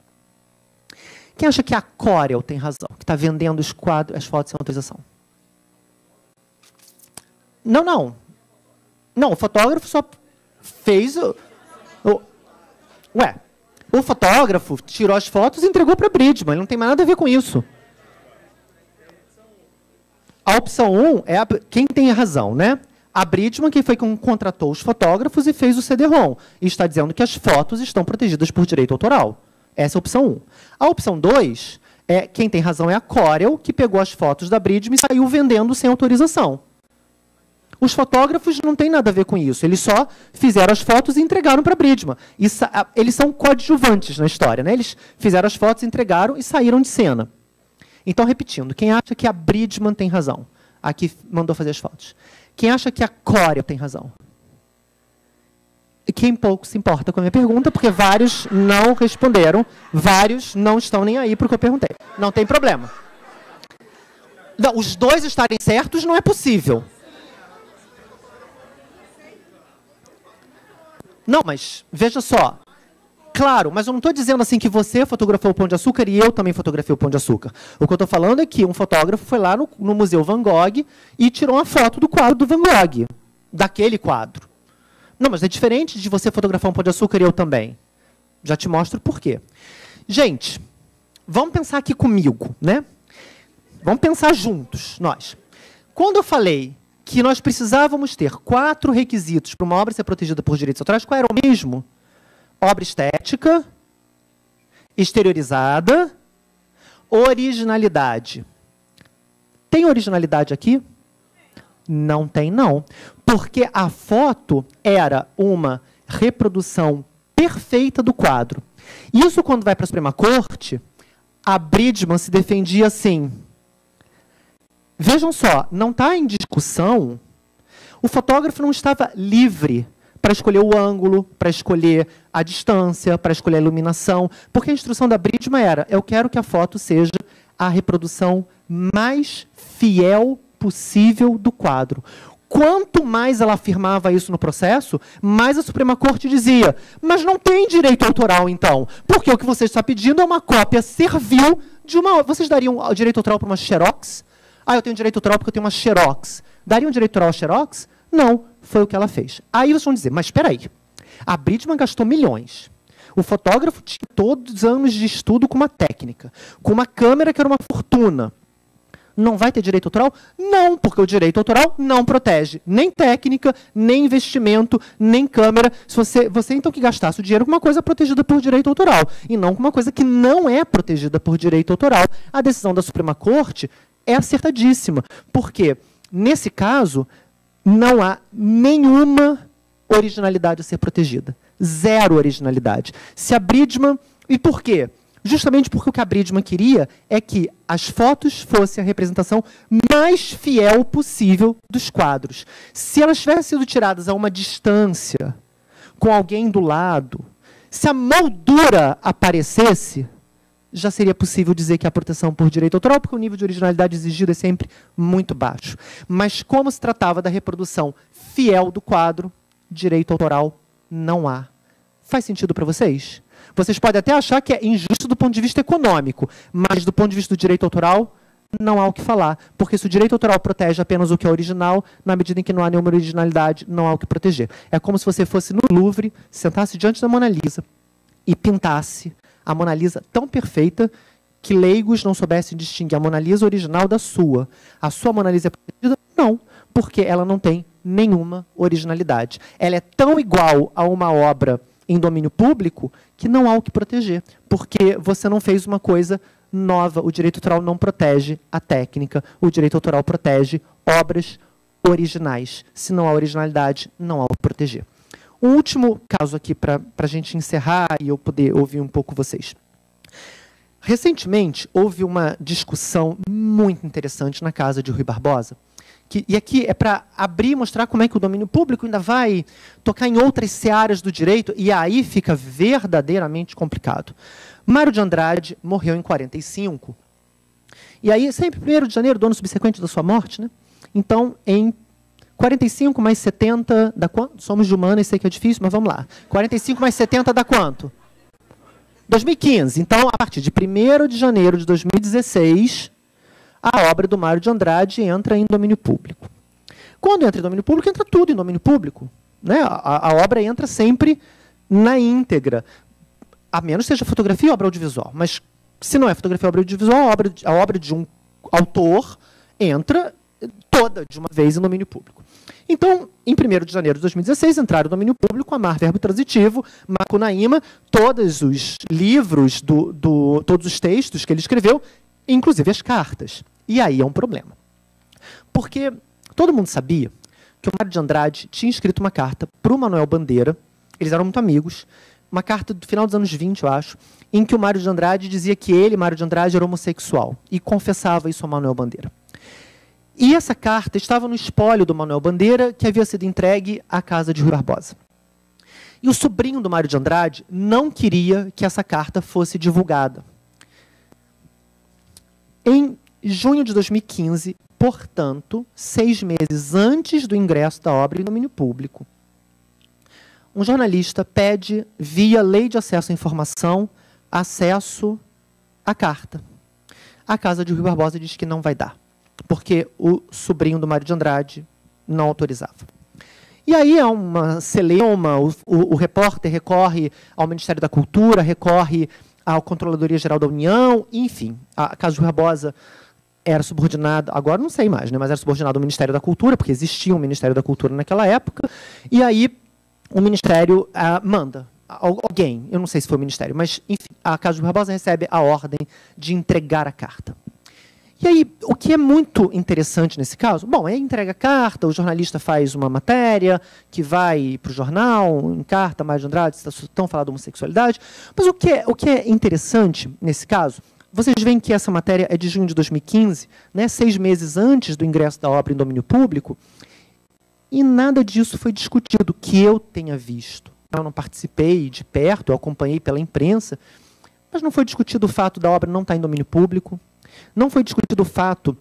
Quem acha que a Corel tem razão, que está vendendo os quadros, as fotos sem autorização? Não, não. Não, o fotógrafo só fez... o fotógrafo tirou as fotos e entregou para a Bridgman. Ele não tem mais nada a ver com isso. A opção 1 é quem tem a razão, né? A Bridgman, que foi quem contratou os fotógrafos e fez o CD-ROM. E está dizendo que as fotos estão protegidas por direito autoral. Essa é a opção 1. A opção 2, quem tem razão é a Corel, que pegou as fotos da Bridgman e saiu vendendo sem autorização. Os fotógrafos não têm nada a ver com isso. Eles só fizeram as fotos e entregaram para a Bridgman. Eles são coadjuvantes na história, né? Eles fizeram as fotos, entregaram e saíram de cena. Então, repetindo, quem acha que a Bridgman tem razão? Aqui mandou fazer as fotos. Quem acha que a Corel tem razão? Quem pouco se importa com a minha pergunta, porque vários não responderam, vários não estão nem aí para o que eu perguntei. Não tem problema. Não, os dois estarem certos não é possível. Não, mas veja só. Claro, mas eu não estou dizendo assim que você fotografou o Pão de Açúcar e eu também fotografei o Pão de Açúcar. O que eu estou falando é que um fotógrafo foi lá no Museu Van Gogh e tirou uma foto do quadro do Van Gogh, daquele quadro. Não, mas é diferente de você fotografar um Pão de Açúcar e eu também. Já te mostro por quê. Gente, vamos pensar aqui comigo, né? Vamos pensar juntos, nós. Quando eu falei que nós precisávamos ter 4 requisitos para uma obra ser protegida por direitos autorais, qual era o mesmo? Obra estética, exteriorizada, originalidade. Tem originalidade aqui? Não tem, não. Porque a foto era uma reprodução perfeita do quadro. Isso, quando vai para a Suprema Corte, a Bridgman se defendia assim. Vejam só, não está em discussão, o fotógrafo não estava livre para escolher o ângulo, para escolher a distância, para escolher a iluminação, porque a instrução da Bridgman era, eu quero que a foto seja a reprodução mais fiel possível do quadro. Quanto mais ela afirmava isso no processo, mais a Suprema Corte dizia, mas não tem direito autoral, então, porque o que você está pedindo é uma cópia servil de uma... Vocês dariam direito autoral para uma xerox? Ah, eu tenho direito autoral porque eu tenho uma xerox. Dariam direito autoral à xerox? Não, foi o que ela fez. Aí vocês vão dizer, mas espera aí, a Bridgman gastou milhões. O fotógrafo tinha todos os anos de estudo com uma técnica, com uma câmera que era uma fortuna. Não vai ter direito autoral? Não, porque o direito autoral não protege nem técnica, nem investimento, nem câmera. Se você então que gastasse o dinheiro com uma coisa protegida por direito autoral, e não com uma coisa que não é protegida por direito autoral. A decisão da Suprema Corte é acertadíssima, porque, nesse caso, não há nenhuma originalidade a ser protegida. Zero originalidade. Se a Bridgman... E por quê? Justamente porque o que a Bridgman queria é que as fotos fossem a representação mais fiel possível dos quadros. Se elas tivessem sido tiradas a uma distância, com alguém do lado, se a moldura aparecesse, já seria possível dizer que há proteção por direito autoral, porque o nível de originalidade exigido é sempre muito baixo. Mas como se tratava da reprodução fiel do quadro, direito autoral não há. Faz sentido para vocês? Vocês podem até achar que é injusto do ponto de vista econômico, mas do ponto de vista do direito autoral, não há o que falar. Porque se o direito autoral protege apenas o que é original, na medida em que não há nenhuma originalidade, não há o que proteger. É como se você fosse no Louvre, sentasse diante da Mona Lisa e pintasse a Mona Lisa tão perfeita que leigos não soubessem distinguir a Mona Lisa original da sua. A sua Mona Lisa é protegida? Não, porque ela não tem nenhuma originalidade. Ela é tão igual a uma obra em domínio público que não há o que proteger, porque você não fez uma coisa nova. O direito autoral não protege a técnica, o direito autoral protege obras originais. Se não há originalidade, não há o que proteger. Um último caso aqui para a gente encerrar e eu poder ouvir um pouco vocês. Recentemente, houve uma discussão muito interessante na casa de Rui Barbosa, e aqui é para abrir e mostrar como é que o domínio público ainda vai tocar em outras searas do direito, e aí fica verdadeiramente complicado. Mário de Andrade morreu em 45, e aí sempre 1º de janeiro, do ano subsequente da sua morte, né? Então, em 45 mais 70 dá quanto? Somos de humanas, sei que é difícil, mas vamos lá. 45 mais 70 dá quanto? 2015. Então, a partir de 1º de janeiro de 2016, a obra do Mário de Andrade entra em domínio público. Quando entra em domínio público, entra tudo em domínio público, né? A obra entra sempre na íntegra, a menos que seja fotografia ou obra audiovisual. Mas, se não é fotografia ou obra audiovisual, a obra de um autor entra toda de uma vez em domínio público. Então, em 1º de janeiro de 2016, entraram no domínio público Amar, verbo transitivo, Macunaíma, todos os livros, todos os textos que ele escreveu, inclusive as cartas. E aí é um problema. Porque todo mundo sabia que o Mário de Andrade tinha escrito uma carta para o Manuel Bandeira, eles eram muito amigos, uma carta do final dos anos 20, eu acho, em que o Mário de Andrade dizia que ele, Mário de Andrade, era homossexual, e confessava isso ao Manuel Bandeira. E essa carta estava no espólio do Manuel Bandeira, que havia sido entregue à casa de Rui Barbosa. E o sobrinho do Mário de Andrade não queria que essa carta fosse divulgada. Em junho de 2015, portanto, 6 meses antes do ingresso da obra em domínio público, um jornalista pede, via Lei de Acesso à Informação, acesso à carta. A casa de Rui Barbosa diz que não vai dar, porque o sobrinho do Mário de Andrade não autorizava. E aí é uma celeuma, o repórter recorre ao Ministério da Cultura, recorre à Controladoria Geral da União, enfim, a casa de Rui Barbosa era subordinada, agora não sei mais, né, mas era subordinada ao Ministério da Cultura, porque existia um Ministério da Cultura naquela época, e aí o Ministério manda alguém, eu não sei se foi o Ministério, mas, enfim, a casa de Rui Barbosa recebe a ordem de entregar a carta. E aí, o que é muito interessante nesse caso? Bom, aí entrega a carta, o jornalista faz uma matéria que vai para o jornal, em carta, Mário de Andrade, estão falando de homossexualidade. Mas o que é interessante nesse caso, vocês veem que essa matéria é de junho de 2015, né, 6 meses antes do ingresso da obra em domínio público, e nada disso foi discutido, que eu tenha visto. Eu não participei de perto, eu acompanhei pela imprensa, mas não foi discutido o fato da obra não estar em domínio público, não foi discutido o fato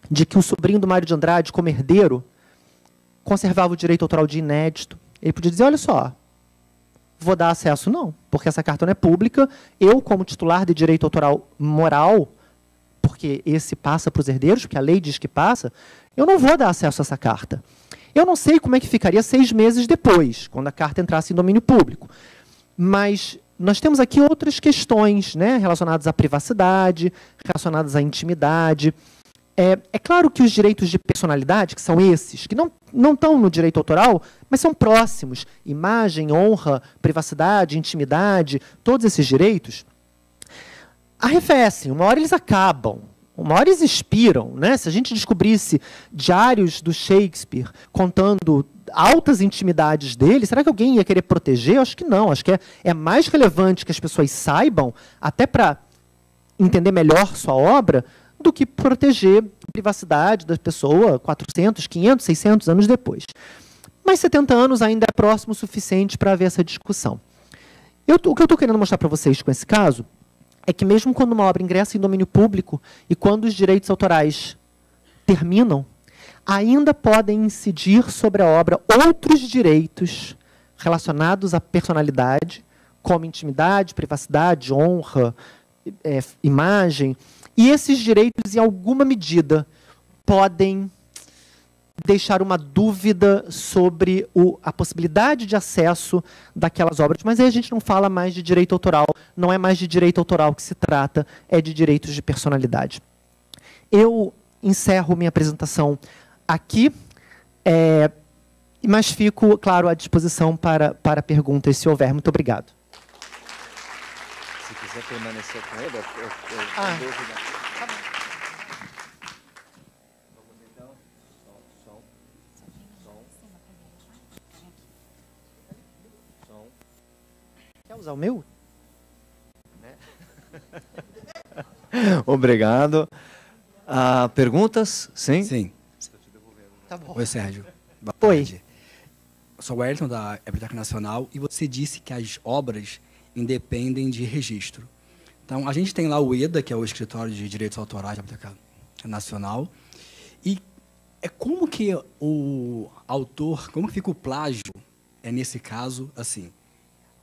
de que o sobrinho do Mário de Andrade, como herdeiro, conservava o direito autoral de inédito. Ele podia dizer, olha só, vou dar acesso? Não, porque essa carta não é pública, eu, como titular de direito autoral moral, porque esse passa para os herdeiros, porque a lei diz que passa, eu não vou dar acesso a essa carta. Eu não sei como é que ficaria 6 meses depois, quando a carta entrasse em domínio público. Mas nós temos aqui outras questões, né, relacionadas à privacidade, relacionadas à intimidade. É claro que os direitos de personalidade, que são esses, que não estão no direito autoral, mas são próximos. Imagem, honra, privacidade, intimidade, todos esses direitos arrefecem, uma hora eles acabam. Uma hora eles expiram, né? Se a gente descobrisse diários do Shakespeare contando altas intimidades dele, será que alguém ia querer proteger? Eu acho que não. Acho que é mais relevante que as pessoas saibam, até para entender melhor sua obra, do que proteger a privacidade da pessoa 400, 500, 600 anos depois. Mas 70 anos ainda é próximo o suficiente para haver essa discussão. O que eu estou querendo mostrar para vocês com esse caso é que mesmo quando uma obra ingressa em domínio público e quando os direitos autorais terminam, ainda podem incidir sobre a obra outros direitos relacionados à personalidade, como intimidade, privacidade, honra, imagem. E esses direitos, em alguma medida, podem deixar uma dúvida sobre a possibilidade de acesso daquelas obras. Mas aí a gente não fala mais de direito autoral, não é mais de direito autoral que se trata, é de direitos de personalidade. Eu encerro minha apresentação aqui, mas fico, claro, à disposição para perguntas, se houver. Muito obrigado.
Se quiser permanecer com ele,
Quer usar o meu?
Obrigado. Perguntas? Sim?
Sim.
Tá bom.
Oi, Sérgio. Boa
Oi.
tarde. Eu sou o Wellington, da Biblioteca Nacional, e você disse que as obras independem de registro. Então, a gente tem lá o EDA, que é o Escritório de Direitos Autorais da Biblioteca Nacional, e como que o autor, como que fica o plágio, nesse caso, assim,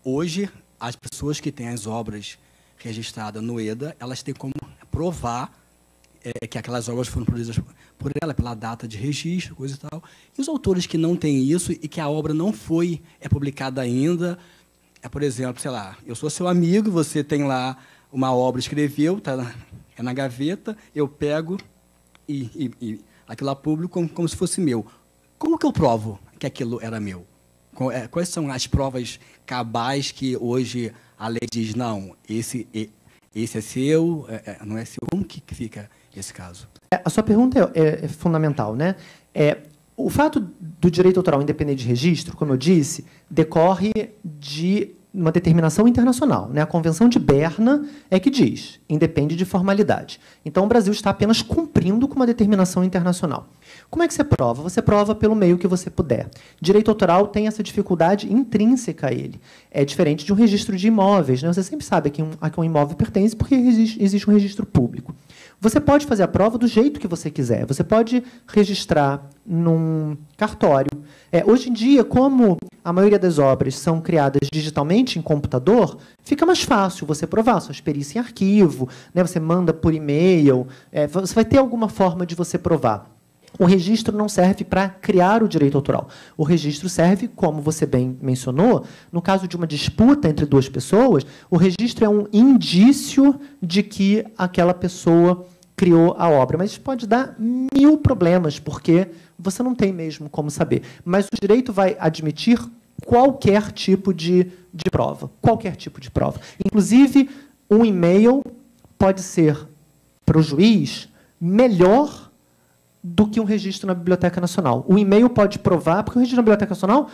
hoje, as pessoas que têm as obras registradas no EDA, elas têm como provar que aquelas obras foram produzidas por ela, pela data de registro, coisa e tal. E os autores que não têm isso e que a obra não foi publicada ainda, por exemplo, sei lá, eu sou seu amigo, você tem lá uma obra, escreveu, é na gaveta, eu pego e aquilo lá público como se fosse meu. Como que eu provo que aquilo era meu? Quais são as provas cabais que hoje a lei diz, não, esse é seu, não é seu? Como que fica esse caso?
A sua pergunta é fundamental, né? O fato do direito autoral independente de registro, como eu disse, decorre de uma determinação internacional, né? A Convenção de Berna é que diz, independe de formalidade. Então, o Brasil está apenas cumprindo com uma determinação internacional. Como é que você prova? Você prova pelo meio que você puder. Direito autoral tem essa dificuldade intrínseca a ele. É diferente de um registro de imóveis, né? Você sempre sabe a que um imóvel pertence porque existe um registro público. Você pode fazer a prova do jeito que você quiser. Você pode registrar num cartório. Hoje em dia, como a maioria das obras são criadas digitalmente em computador, fica mais fácil você provar sua experiência em arquivo, né? Você manda por e-mail, você vai ter alguma forma de você provar. O registro não serve para criar o direito autoral. O registro serve, como você bem mencionou, no caso de uma disputa entre duas pessoas, o registro é um indício de que aquela pessoa criou a obra. Mas isso pode dar 1000 problemas, porque você não tem mesmo como saber. Mas o direito vai admitir qualquer tipo de prova. Qualquer tipo de prova. Inclusive, um e-mail pode ser, para o juiz, melhor do que um registro na Biblioteca Nacional. O e-mail pode provar, porque o registro na Biblioteca Nacional,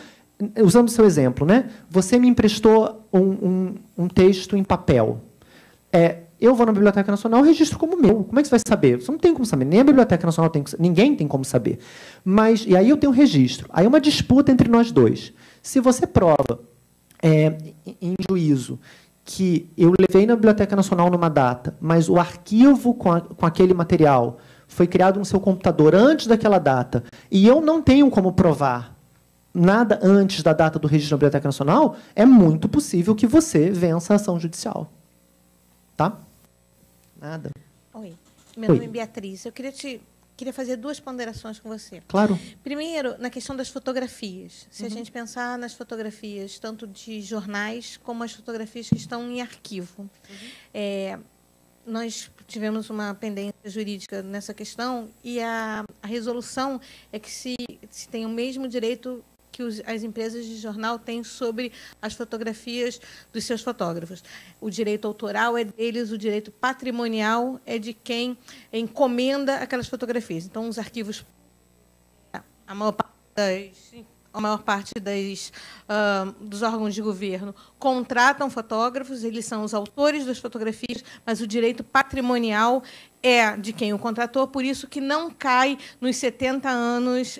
usando o seu exemplo, né? Você me emprestou um texto em papel. Eu vou na Biblioteca Nacional e registro como meu. Como é que você vai saber? Você não tem como saber. Nem a Biblioteca Nacional tem, ninguém tem como saber. E aí eu tenho um registro. Aí é uma disputa entre nós dois. Se você prova em juízo que eu levei na Biblioteca Nacional numa data, mas o arquivo com aquele material foi criado no seu computador antes daquela data, e eu não tenho como provar nada antes da data do registro na Biblioteca Nacional, é muito possível que você vença a ação judicial. Tá? Nada.
Oi. Meu nome é Beatriz. Eu queria fazer 2 ponderações com você.
Claro.
Primeiro, na questão das fotografias. Se a gente pensar nas fotografias, tanto de jornais, como as fotografias que estão em arquivo. Nós tivemos uma pendência jurídica nessa questão e a resolução é que se tem o mesmo direito que as empresas de jornal têm sobre as fotografias dos seus fotógrafos. O direito autoral é deles, o direito patrimonial é de quem encomenda aquelas fotografias. Então, os arquivos, a maior parte dos órgãos de governo contratam fotógrafos, eles são os autores das fotografias, mas o direito patrimonial é de quem o contratou, por isso que não cai nos 70 anos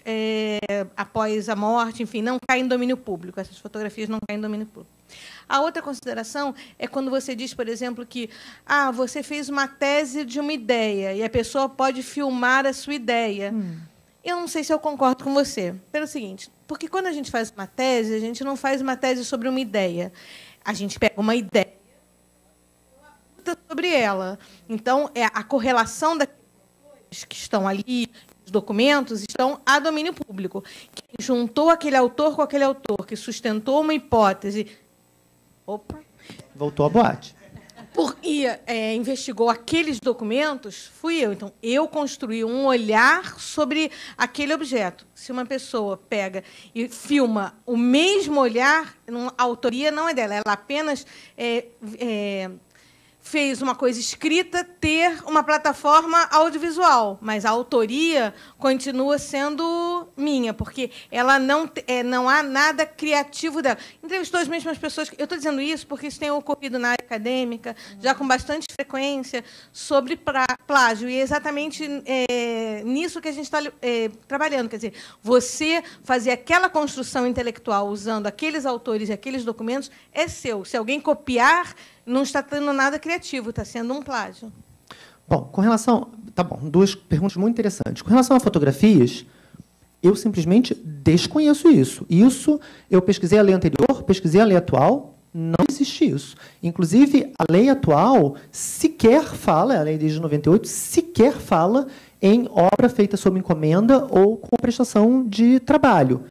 após a morte, enfim, não cai em domínio público. Essas fotografias não caem em domínio público. A outra consideração é quando você diz, por exemplo, que você fez uma tese de uma ideia e a pessoa pode filmar a sua ideia. Eu não sei se eu concordo com você. Pelo seguinte, porque quando a gente faz uma tese, a gente não faz uma tese sobre uma ideia. A gente pega uma ideia sobre ela. Então, a correlação daqueles que estão ali, os documentos, estão a domínio público. Quem juntou aquele autor com aquele autor, que sustentou uma hipótese... Opa!
Voltou à boate.
Investigou aqueles documentos, fui eu. Então, eu construí um olhar sobre aquele objeto. Se uma pessoa pega e filma o mesmo olhar, a autoria não é dela, ela apenas fez uma coisa escrita ter uma plataforma audiovisual, mas a autoria continua sendo minha, porque ela não há nada criativo dela. Entrevistou as mesmas pessoas. Eu estou dizendo isso porque isso tem ocorrido na área acadêmica, já com bastante frequência, sobre plágio. E é exatamente nisso que a gente está trabalhando. Quer dizer, você fazer aquela construção intelectual usando aqueles autores e aqueles documentos é seu. Se alguém copiar, não está tendo nada criativo, está sendo um plágio.
Bom, com relação... Tá bom, 2 perguntas muito interessantes. Com relação a fotografias, eu simplesmente desconheço isso. Isso, eu pesquisei a lei anterior, pesquisei a lei atual, não existe isso. Inclusive, a lei atual sequer fala, a lei desde 98, sequer fala em obra feita sob encomenda ou com prestação de trabalho.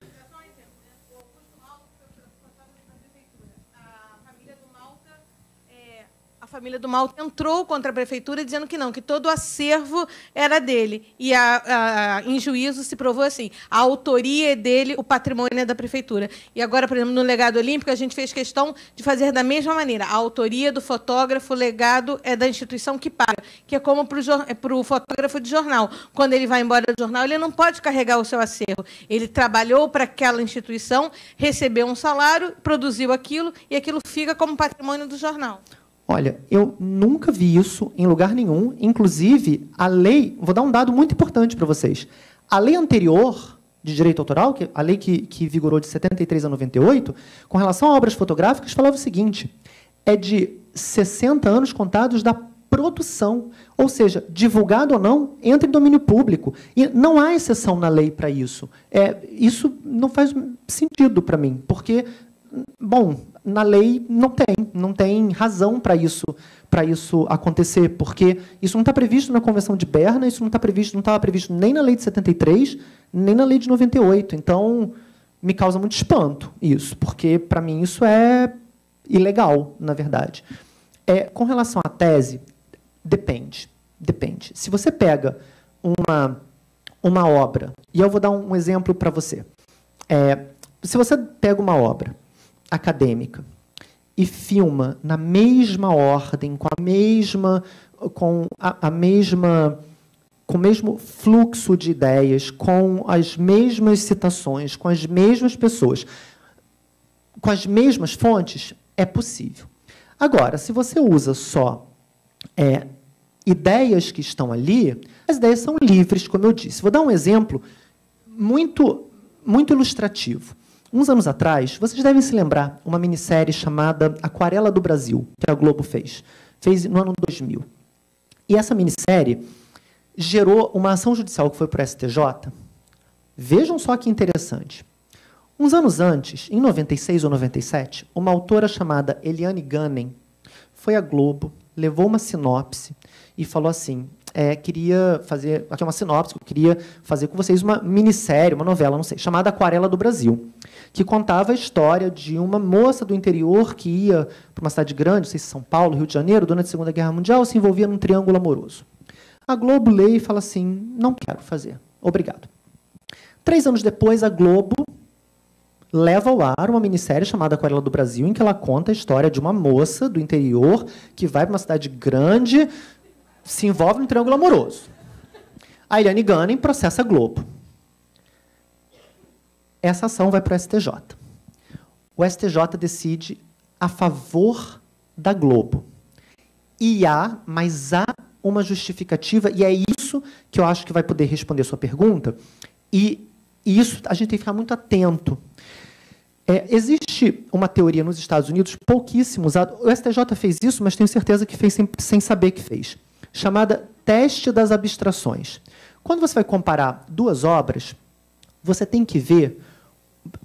família do Malta entrou contra a prefeitura dizendo que não, que todo o acervo era dele. E em juízo se provou assim, a autoria é dele, o patrimônio é da prefeitura. E agora, por exemplo, no legado olímpico, a gente fez questão de fazer da mesma maneira. A autoria do fotógrafo, o legado é da instituição que paga, que é como para o fotógrafo de jornal. Quando ele vai embora do jornal, ele não pode carregar o seu acervo. Ele trabalhou para aquela instituição, recebeu um salário, produziu aquilo, e aquilo fica como patrimônio do jornal.
Olha, eu nunca vi isso em lugar nenhum. Inclusive, a lei... Vou dar um dado muito importante para vocês. A lei anterior de direito autoral, a lei que vigorou de 73 a 98, com relação a obras fotográficas, falava o seguinte, é de 60 anos contados da produção, ou seja, divulgado ou não, entra em domínio público. E não há exceção na lei para isso. Isso não faz sentido para mim, porque, bom, na lei não tem razão para isso acontecer, porque isso não está previsto na Convenção de Berna, isso não estava previsto nem na lei de 73, nem na lei de 98. Então, me causa muito espanto isso, porque, para mim, isso é ilegal, na verdade. Com relação à tese, depende. Se você pega uma obra, e eu vou dar um exemplo para você. Se você pega uma obra acadêmica e filma na mesma ordem, com o mesmo fluxo de ideias, com as mesmas citações, com as mesmas pessoas, com as mesmas fontes, é possível. Agora, se você usa só ideias que estão ali, as ideias são livres, como eu disse. Vou dar um exemplo muito ilustrativo. Uns anos atrás, vocês devem se lembrar, uma minissérie chamada Aquarela do Brasil, que a Globo fez no ano 2000. E essa minissérie gerou uma ação judicial que foi para o STJ. Vejam só que interessante. Uns anos antes, em 96 ou 97, uma autora chamada Eliane Gunning foi à Globo, levou uma sinopse e falou assim, queria fazer... Aqui é uma sinopse, eu queria fazer com vocês uma minissérie, uma novela, não sei, chamada Aquarela do Brasil, que contava a história de uma moça do interior que ia para uma cidade grande, não sei se São Paulo, Rio de Janeiro, durante a Segunda Guerra Mundial, se envolvia num triângulo amoroso. A Globo lê e fala assim, não quero fazer, obrigado. 3 anos depois, a Globo leva ao ar uma minissérie chamada Aquarela do Brasil, em que ela conta a história de uma moça do interior que vai para uma cidade grande, se envolve num triângulo amoroso. A Eliane Gunning processa a Globo. Essa ação vai para o STJ. O STJ decide a favor da Globo. Mas há uma justificativa, e é isso que eu acho que vai poder responder a sua pergunta, e isso a gente tem que ficar muito atento. Existe uma teoria nos Estados Unidos, pouquíssimo usada, o STJ fez isso, mas tenho certeza que fez sem saber que fez, chamada teste das abstrações. Quando você vai comparar duas obras, você tem que ver,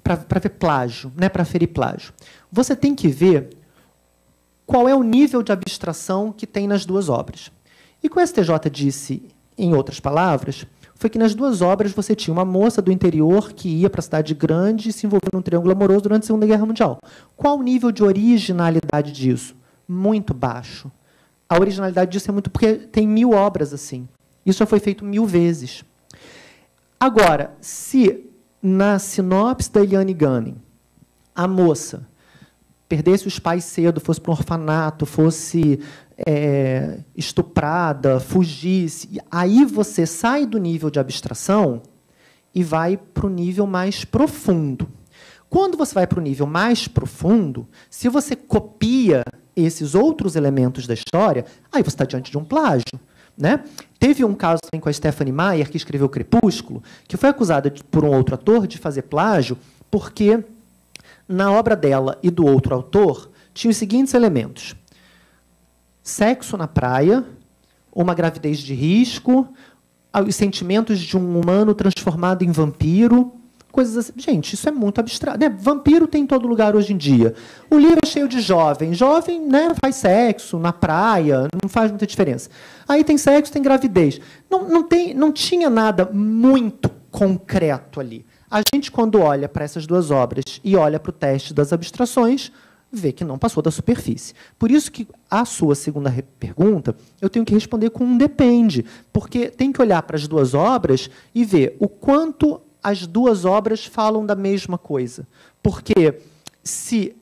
para ver plágio, né, para aferir plágio, você tem que ver qual é o nível de abstração que tem nas duas obras. E o que o STJ disse, em outras palavras, foi que nas duas obras você tinha uma moça do interior que ia para a cidade grande e se envolveu num triângulo amoroso durante a Segunda Guerra Mundial. Qual o nível de originalidade disso? Muito baixo. A originalidade disso é muito... Porque tem 1000 obras assim. Isso já foi feito 1000 vezes. Agora, se na sinopse da Eliane Gunning, a moça perdesse os pais cedo, fosse para um orfanato, fosse estuprada, fugisse, aí você sai do nível de abstração e vai para o nível mais profundo. Quando você vai para o nível mais profundo, se você copia esses outros elementos da história, aí você está diante de um plágio. Né? Teve um caso também com a Stephenie Meyer, que escreveu Crepúsculo, que foi acusada por um outro autor de fazer plágio, porque na obra dela e do outro autor tinha os seguintes elementos: sexo na praia, uma gravidez de risco, os sentimentos de um humano transformado em vampiro, coisas assim. Gente, isso é muito abstrato. Né? Vampiro tem em todo lugar hoje em dia. O livro é cheio de jovem. Jovem, né, faz sexo na praia, não faz muita diferença. Aí tem sexo, tem gravidez. Não tinha nada muito concreto ali. A gente, quando olha para essas duas obras e olha para o teste das abstrações, vê que não passou da superfície. Por isso que a sua segunda pergunta, eu tenho que responder com um depende, porque tem que olhar para as duas obras e ver o quanto as duas obras falam da mesma coisa. Porque, se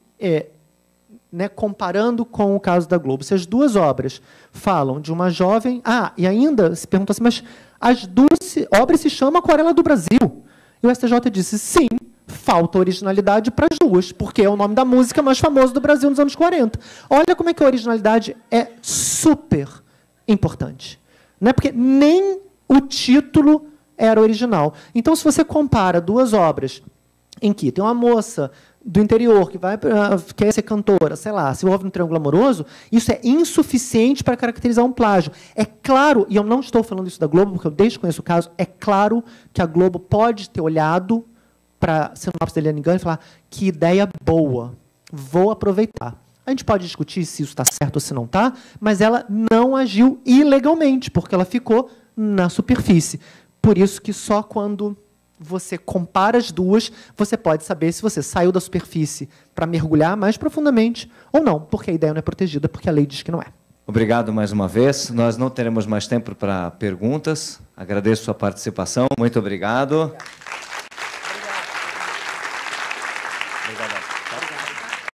comparando com o caso da Globo, se as duas obras falam de uma jovem... e ainda se pergunta assim, mas as duas obras se chamam Aquarela do Brasil. E o STJ disse, sim, falta originalidade para as duas, porque é o nome da música mais famosa do Brasil nos anos 40. Olha como é que a originalidade é super importante. Não é porque nem o título era original. Então, se você compara duas obras em que tem uma moça do interior que quer ser cantora, sei lá, se envolve no Triângulo Amoroso, isso é insuficiente para caracterizar um plágio. É claro, e eu não estou falando isso da Globo, porque eu desconheço o caso, é claro que a Globo pode ter olhado para a sinopse da Eliane Gani e falar que ideia boa, vou aproveitar. A gente pode discutir se isso está certo ou se não está, mas ela não agiu ilegalmente, porque ela ficou na superfície. Por isso que só quando você compara as duas, você pode saber se você saiu da superfície para mergulhar mais profundamente ou não, porque a ideia não é protegida, porque a lei diz que não é.
Obrigado mais uma vez. Nós não teremos mais tempo para perguntas. Agradeço a sua participação. Muito obrigado.